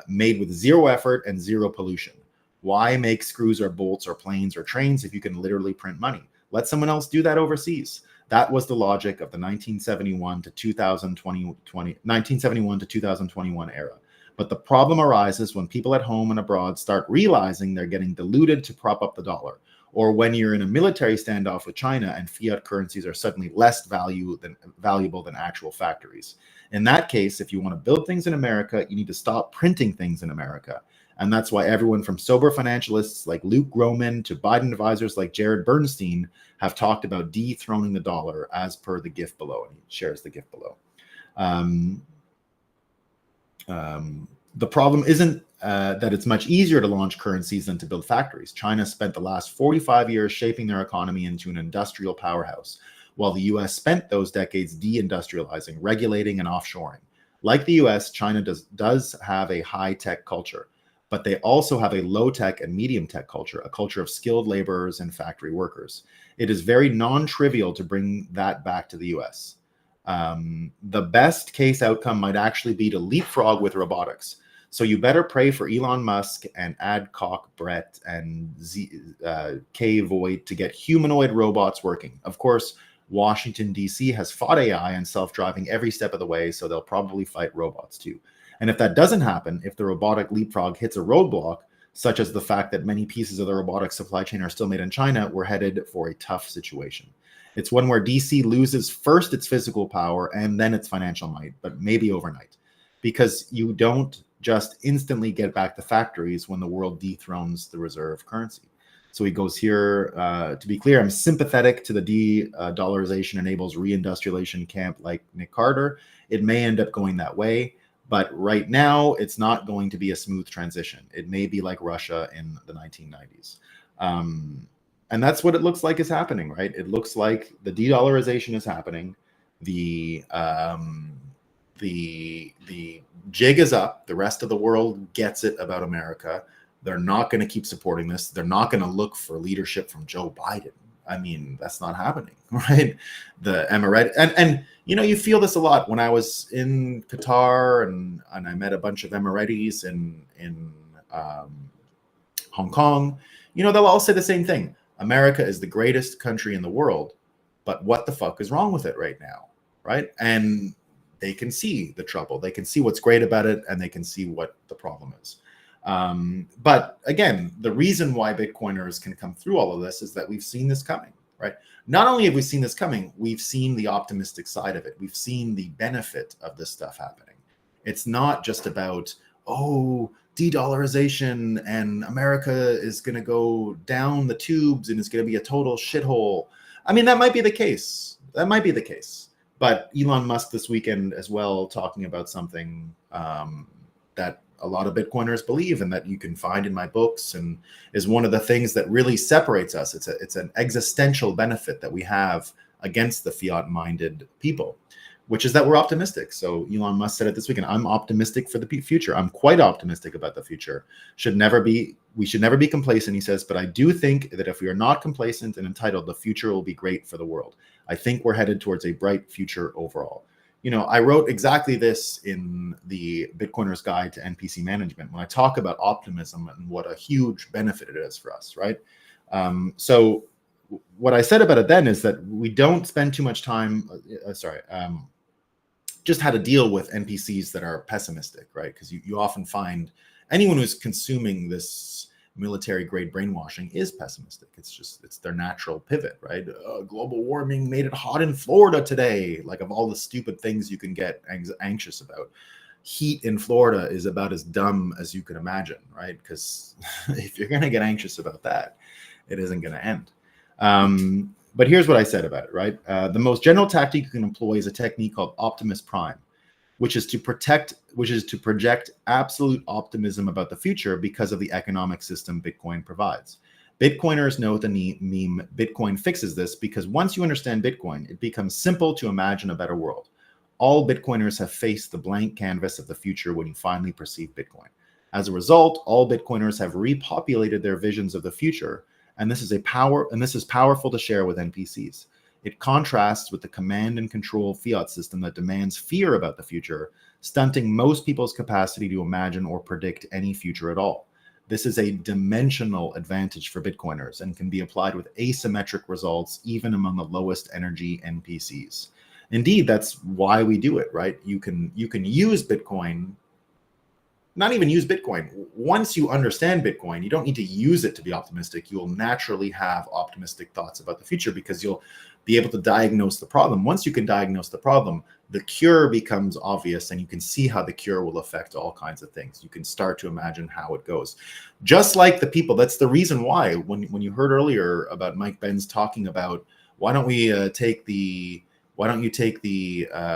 made with zero effort and zero pollution. Why make screws or bolts or planes or trains if you can literally print money? Let someone else do that overseas. That was the logic of the 1971 to 2021 era. But the problem arises when people at home and abroad start realizing they're getting diluted to prop up the dollar, or when you're in a military standoff with China and fiat currencies are suddenly less valuable than actual factories. In that case, if you want to build things in America, you need to stop printing things in America. And that's why everyone from sober financialists like Luke Groman to Biden advisors like Jared Bernstein have talked about dethroning the dollar as per the GIF below. And he shares the GIF below. The problem isn't that it's much easier to launch currencies than to build factories. China spent the last 45 years shaping their economy into an industrial powerhouse, while the US spent those decades deindustrializing, regulating, and offshoring. Like the US, China does have a high-tech culture, but they also have a low-tech and medium-tech culture, a culture of skilled laborers and factory workers. It is very non-trivial to bring that back to the US. The best case outcome might actually be to leapfrog with robotics. So you better pray for Elon Musk and Adcock Brett and K Voigt to get humanoid robots working. Of course, Washington, D.C. has fought AI and self-driving every step of the way, so they'll probably fight robots too. And if that doesn't happen, if the robotic leapfrog hits a roadblock, such as the fact that many pieces of the robotic supply chain are still made in China, we're headed for a tough situation. It's one where DC loses first its physical power and then its financial might, but maybe overnight. Because you don't just instantly get back the factories when the world dethrones the reserve currency. So he goes here, to be clear, I'm sympathetic to the de-dollarization enables reindustrialization camp like Nick Carter. It may end up going that way, but right now it's not going to be a smooth transition. It may be like Russia in the 1990s. And that's what it looks like is happening, right? It looks like the de-dollarization is happening. The jig is up. The rest of the world gets it about America. They're not going to keep supporting this. They're not going to look for leadership from Joe Biden. I mean, that's not happening, right? The Emirates, and you know, you feel this a lot. When I was in Qatar and I met a bunch of Emiratis in Hong Kong, you know, they'll all say the same thing. America is the greatest country in the world, but what the fuck is wrong with it right now, right? And they can see the trouble. They can see what's great about it, and they can see what the problem is. But again, the reason why Bitcoiners can come through all of this is that we've seen this coming, right? Not only have we seen this coming, we've seen the optimistic side of it. We've seen the benefit of this stuff happening. It's not just about, oh, de-dollarization and America is going to go down the tubes and it's going to be a total shithole. I mean, that might be the case. That might be the case. But Elon Musk this weekend as well, talking about something that a lot of Bitcoiners believe and that you can find in my books, and is one of the things that really separates us. It's an existential benefit that we have against the fiat-minded people, which is that we're optimistic. So Elon Musk said it this weekend, I'm optimistic for the future. I'm quite optimistic about the future. We should never be complacent, he says, but I do think that if we are not complacent and entitled, the future will be great for the world. I think we're headed towards a bright future overall. I wrote exactly this in the Bitcoiner's Guide to NPC Management when I talk about optimism and what a huge benefit it is for us, right? So what I said about it then is that we don't spend too much time, just how to deal with NPCs that are pessimistic, right? Because you often find anyone who's consuming this military grade brainwashing is pessimistic. It's their natural pivot, right? Global warming made it hot in Florida today. Like, of all the stupid things you can get anxious about, heat in Florida is about as dumb as you can imagine, right? Because if you're going to get anxious about that, it isn't going to end. But here's what I said about it, right? The most general tactic you can employ is a technique called Optimus Prime, which is to project absolute optimism about the future because of the economic system Bitcoin provides. Bitcoiners know the meme Bitcoin fixes this, because once you understand Bitcoin, it becomes simple to imagine a better world. All Bitcoiners have faced the blank canvas of the future when you finally perceive Bitcoin. As a result, all Bitcoiners have repopulated their visions of the future, and this is powerful to share with NPCs. It contrasts with the command and control fiat system that demands fear about the future, stunting most people's capacity to imagine or predict any future at all. This is a dimensional advantage for Bitcoiners and can be applied with asymmetric results even among the lowest energy NPCs. Indeed, that's why we do it, right? You can use Bitcoin, not even use Bitcoin. Once you understand Bitcoin, you don't need to use it to be optimistic. You'll naturally have optimistic thoughts about the future because you'll be able to diagnose the problem. Once you can diagnose the problem, the cure becomes obvious, and you can see how the cure will affect all kinds of things. You can start to imagine how it goes. Just like the people, that's the reason why when you heard earlier about Mike Benz talking about, why don't you take the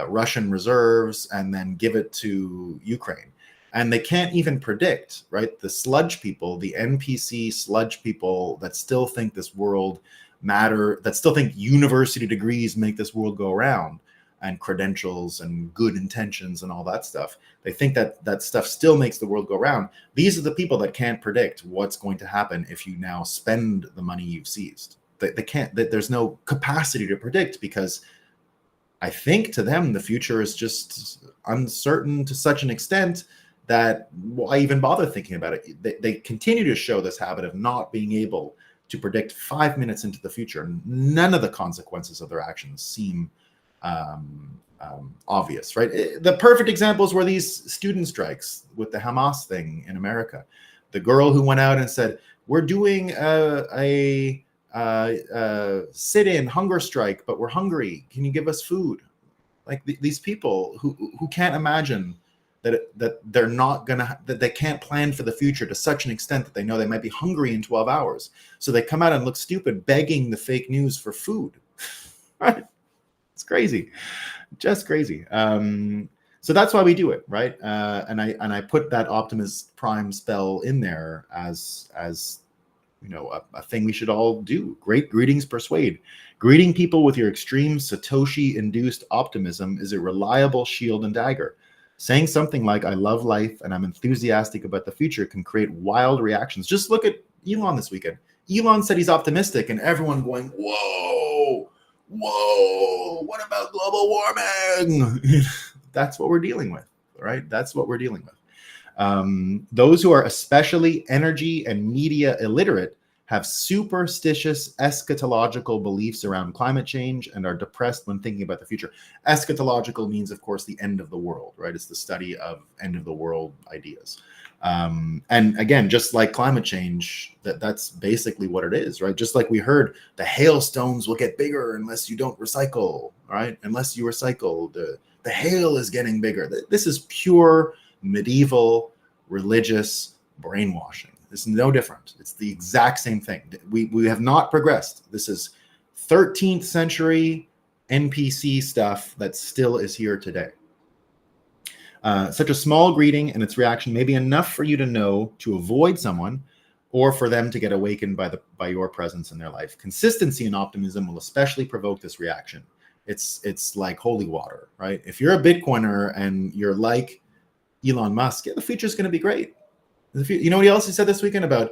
Russian reserves and then give it to Ukraine? And they can't even predict, right? The sludge people, the NPC sludge people that still think this world that still think university degrees make this world go around, and credentials and good intentions and all that stuff. They think that stuff still makes the world go round. These are the people that can't predict what's going to happen if you now spend the money you've seized. They can't. There's no capacity to predict, because I think to them the future is just uncertain to such an extent that why even bother thinking about it? They continue to show this habit of not being able to predict 5 minutes into the future. None of the consequences of their actions seem obvious, right? The perfect examples were these student strikes with the Hamas thing in America. The girl who went out and said, we're doing a sit-in hunger strike, but we're hungry. Can you give us food? Like these people who can't imagine that they're not gonna, that they can't plan for the future to such an extent that they know they might be hungry in 12 hours. So they come out and look stupid begging the fake news for food. Right? It's crazy, just crazy. So that's why we do it, right? And I put that Optimus Prime spell in there as a thing we should all do. Great greetings persuade. Greeting people with your extreme Satoshi-induced optimism is a reliable shield and dagger. Saying something like, I love life and I'm enthusiastic about the future, can create wild reactions. Just look at Elon this weekend. Elon said he's optimistic, and everyone going, whoa, what about global warming? That's what we're dealing with, right? That's what we're dealing with. Those who are especially energy and media illiterate have superstitious eschatological beliefs around climate change and are depressed when thinking about the future. Eschatological means, of course, the end of the world, right? It's the study of end of the world ideas. And again, just like climate change, that's basically what it is, right? Just like we heard, the hailstones will get bigger unless you don't recycle, right? Unless you recycle, the hail is getting bigger. This is pure medieval religious brainwashing. It's no different. It's the exact same thing. We have not progressed. This is 13th century NPC stuff that still is here today. Such a small greeting and its reaction may be enough for you to know to avoid someone or for them to get awakened by your presence in their life. Consistency and optimism will especially provoke this reaction. It's like holy water, right? If you're a Bitcoiner and you're like Elon Musk, yeah, the future's going to be great. You know what else he said this weekend about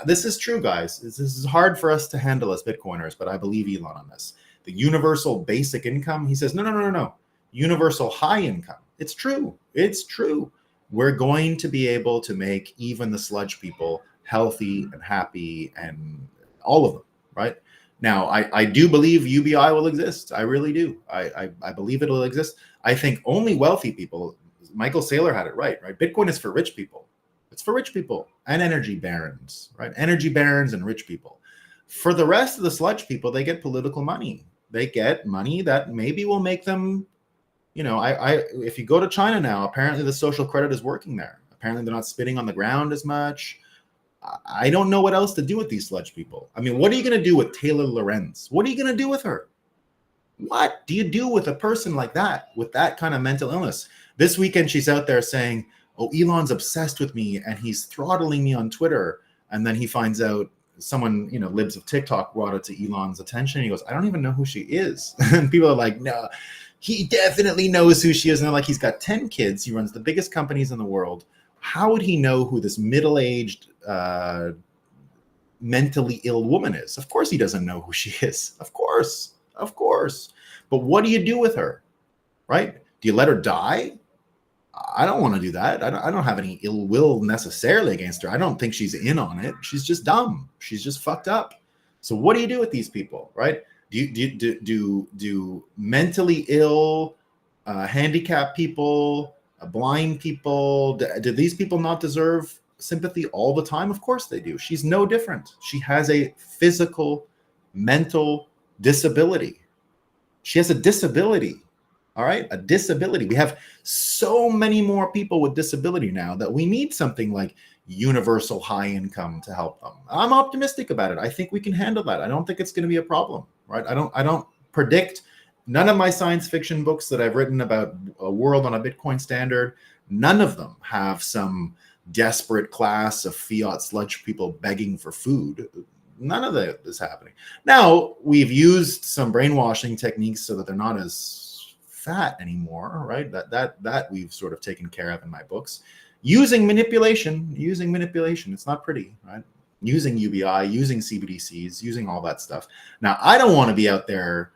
this is true, guys. This is hard for us to handle as Bitcoiners, but I believe Elon on this. The universal basic income, he says, no. Universal high income. It's true. It's true. We're going to be able to make even the sludge people healthy and happy and all of them, right? Now, I do believe UBI will exist. I really do. I believe it'll exist. I think only wealthy people, Michael Saylor had it right? Bitcoin is for rich people. It's for rich people and energy barons, right? Energy barons and rich people. For the rest of the sludge people, they get political money. They get money that maybe will make them, if you go to China now, apparently the social credit is working there. Apparently they're not spitting on the ground as much. I don't know what else to do with these sludge people. I mean, what are you going to do with Taylor Lorenz? What are you going to do with her? What do you do with a person like that, with that kind of mental illness? This weekend, she's out there saying, oh, Elon's obsessed with me and he's throttling me on Twitter. And then he finds out someone, libs of TikTok brought it to Elon's attention. He goes, I don't even know who she is. And people are like, no, he definitely knows who she is. And they're like, he's got 10 kids. He runs the biggest companies in the world. How would he know who this middle-aged, mentally ill woman is? Of course he doesn't know who she is. Of course. But what do you do with her, right? Do you let her die? I don't want to do that. I don't have any ill will necessarily against her. I don't think she's in on it. She's just dumb. She's just fucked up. So what do you do with these people, right? Do mentally ill, handicapped people, blind people, do these people not deserve sympathy all the time? Of course they do. She's no different. She has a physical, mental disability. She has a disability. All right, a disability. We have so many more people with disability now that we need something like universal high income to help them. I'm optimistic about it. I think we can handle that. I don't think it's going to be a problem, right? I don't predict. None of my science fiction books that I've written about a world on a Bitcoin standard, none of them have some desperate class of fiat sludge people begging for food. None of that is happening. Now, we've used some brainwashing techniques so that they're not as fat anymore, right? That we've sort of taken care of in my books. Using manipulation. It's not pretty, right? Using UBI, using CBDCs, using all that stuff. Now, I don't want to be out there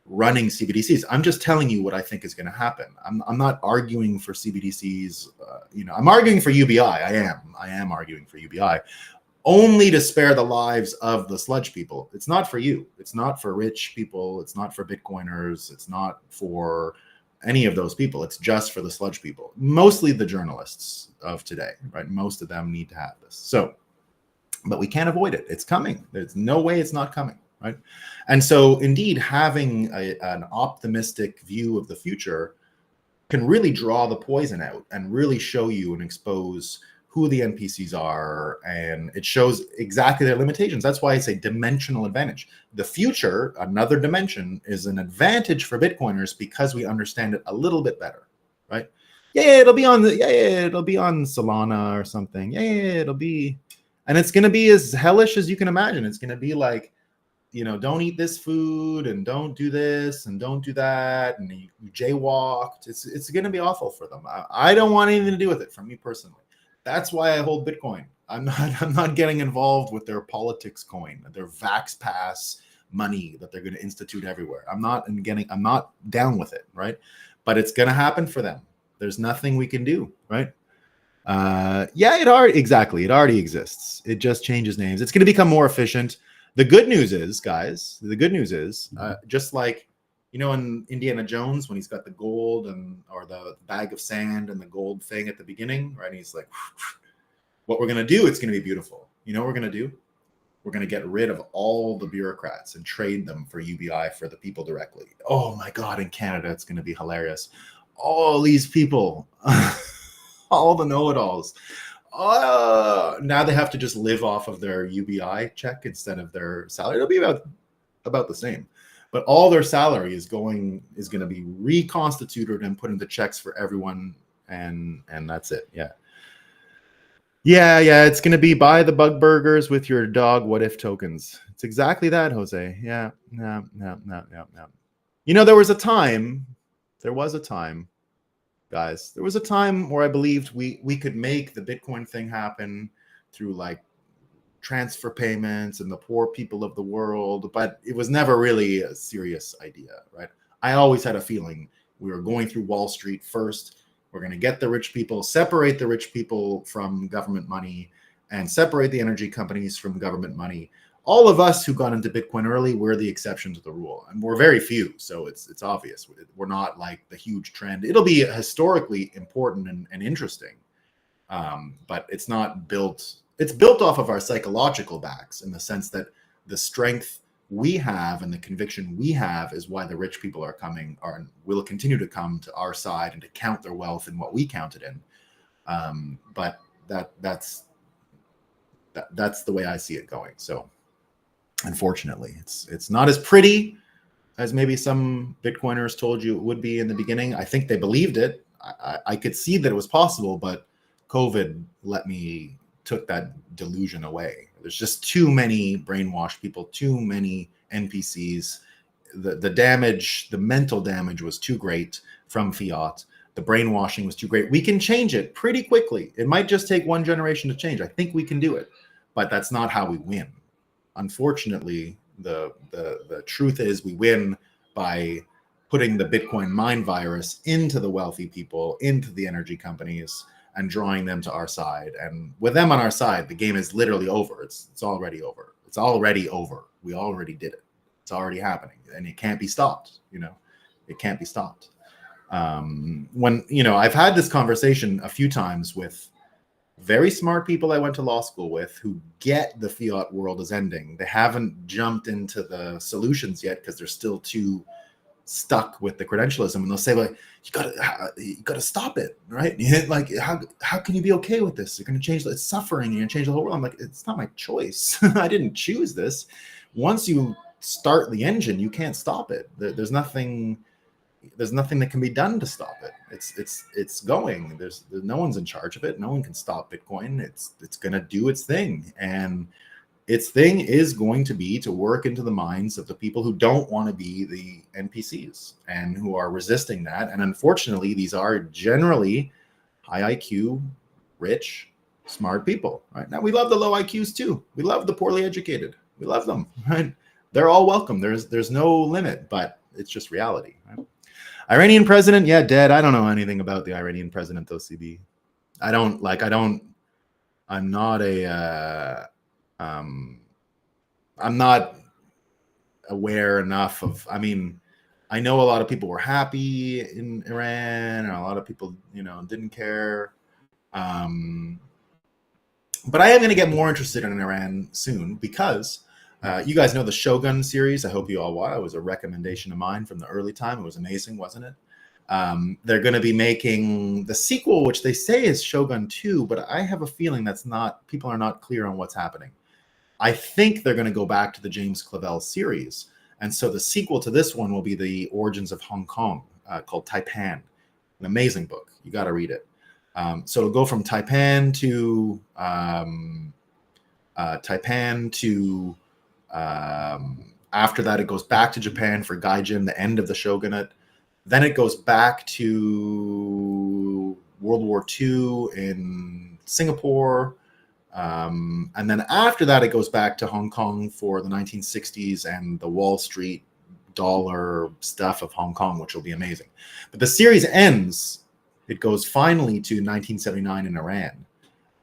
running CBDCs. I'm just telling you what I think is going to happen. I'm not arguing for CBDCs. I'm arguing for UBI. I am arguing for UBI. Only to spare the lives of the sludge people. It's not for you. It's not for rich people. It's not for Bitcoiners. It's not for any of those people. It's just for the sludge people. Mostly the journalists of today, right? Most of them need to have this. So, but we can't avoid it. It's coming. There's no way it's not coming, right? And so indeed, having an optimistic view of the future can really draw the poison out and really show you and expose who the NPCs are, and it shows exactly their limitations. That's why it's a dimensional advantage. The future, another dimension, is an advantage for Bitcoiners because we understand it a little bit better, right? It'll be on Solana or something. It'll be, and it's going to be as hellish as you can imagine. It's going to be like, don't eat this food and don't do this and don't do that, and you jaywalked. It's going to be awful for them. I don't want anything to do with it, for me personally. That's why I hold Bitcoin. I'm not getting involved with their politics coin, their Vax Pass money that they're going to institute everywhere. I'm not down with it, right? But it's going to happen for them. There's nothing we can do, right? It already exists. It just changes names. It's going to become more efficient. The good news is, guys, just like, in Indiana Jones, when he's got the gold or the bag of sand and the gold thing at the beginning, right? And he's like, what we're going to do, it's going to be beautiful. You know what we're going to do? We're going to get rid of all the bureaucrats and trade them for UBI for the people directly. Oh my God, in Canada, it's going to be hilarious. All these people, All the know-it-alls. Now they have to just live off of their UBI check instead of their salary. It'll be about the same, but all their salary is going to be reconstituted and put into checks for everyone, and that's it. Yeah, it's going to be buy the bug burgers with your dog what if tokens. It's exactly that, Jose. Yeah. No. There was a time, guys, there was a time where I believed we could make the Bitcoin thing happen through like transfer payments and the poor people of the world, but it was never really a serious idea, right? I always had a feeling we were going through Wall Street first. We're going to get the rich people, separate the rich people from government money, and separate the energy companies from government money. All of us who got into Bitcoin early, we're the exception to the rule, and we're very few, so it's obvious. We're not like the huge trend. It'll be historically important and interesting, but it's not built. It's built off of our psychological backs in the sense that the strength we have and the conviction we have is why the rich people are coming, or will continue to come to our side and to count their wealth in what we counted in. But that's the way I see it going. So unfortunately, it's not as pretty as maybe some Bitcoiners told you it would be in the beginning. I think they believed it. I could see that it was possible, but COVID took that delusion away. There's just too many brainwashed people, too many NPCs. The damage, the mental damage was too great from fiat. The brainwashing was too great. We can change it pretty quickly. It might just take one generation to change. I think we can do it, but that's not how we win. Unfortunately, the truth is we win by putting the Bitcoin mind virus into the wealthy people, into the energy companies, and drawing them to our side. And with them on our side, the game is literally over. It's already over. It's already over. We already did it. It's already happening, and it can't be stopped. It can't be stopped. I've had this conversation a few times with very smart people I went to law school with who get the fiat world is ending. They haven't jumped into the solutions yet because they're still too stuck with the credentialism, and they'll say, like, you gotta stop it, right? Like, how can you be okay with this? You're gonna change, it's suffering, you're gonna change the whole world. I'm like, it's not my choice. I didn't choose this. Once you start the engine, you can't stop it. There's nothing that can be done to stop it. It's going. There's no one's in charge of it. No one can stop Bitcoin. It's gonna do its thing, and its thing is going to be to work into the minds of the people who don't want to be the NPCs and who are resisting that. And unfortunately, these are generally high IQ, rich, smart people. Right now, we love the low IQs too. We love the poorly educated. We love them. Right? They're all welcome. There's no limit, but it's just reality. Right? Iranian president, yeah, dead. I don't know anything about the Iranian president, though, CB. I'm not aware enough of, I know a lot of people were happy in Iran, and a lot of people, didn't care. But I am going to get more interested in Iran soon because you guys know the Shogun series. I hope you all watch. It was a recommendation of mine from the early time. It was amazing, wasn't it? They're going to be making the sequel, which they say is Shogun 2, but I have a feeling people are not clear on what's happening. I think they're going to go back to the James Clavell series. And so the sequel to this one will be the origins of Hong Kong, called Taipan. An amazing book. You got to read it. So it'll go from Taipan to after that, it goes back to Japan for Gaijin, the end of the shogunate. Then it goes back to World War II in Singapore. And then after that, it goes back to Hong Kong for the 1960s and the Wall Street dollar stuff of Hong Kong, which will be amazing. But the series ends, it goes finally to 1979 in Iran.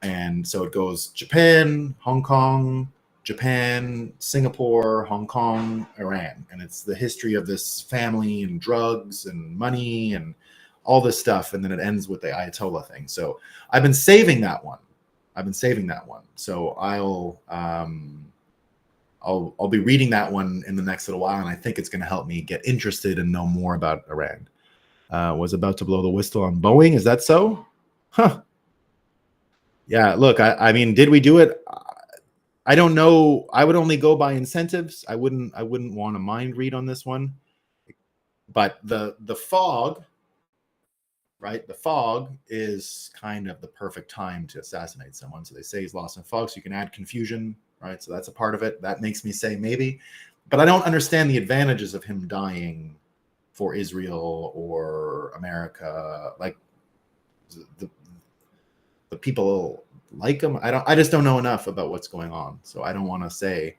And so it goes Japan, Hong Kong, Japan, Singapore, Hong Kong, Iran. And it's the history of this family and drugs and money and all this stuff. And then it ends with the Ayatollah thing. So I've been saving that one. So I'll be reading that one in the next little while, and I think it's going to help me get interested and know more about Iran. Was about to blow the whistle on Boeing. Is that so? Huh. Yeah, look, I mean, did we do it? I don't know. I would only go by incentives. I wouldn't want a mind read on this one. But the fog, right? The fog is kind of the perfect time to assassinate someone. So they say he's lost in fog, so you can add confusion, right? So that's a part of it. That makes me say maybe. But I don't understand the advantages of him dying for Israel or America. Like the the people like him. I just don't know enough about what's going on. So I don't want to say.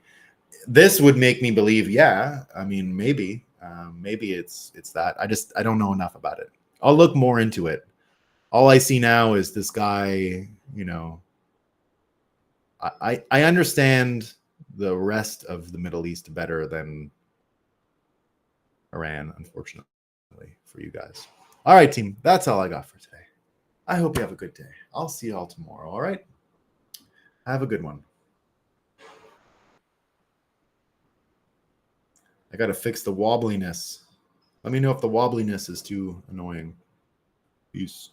This would make me believe, yeah. I mean, maybe it's that. I don't know enough about it. I'll look more into it. All I see now is this guy. You know, I understand the rest of the Middle East better than Iran, unfortunately, for you guys. All right, team. That's all I got for today. I hope you have a good day. I'll see you all tomorrow. All right. Have a good one. I got to fix the wobbliness. Let me know if the wobbliness is too annoying. Peace.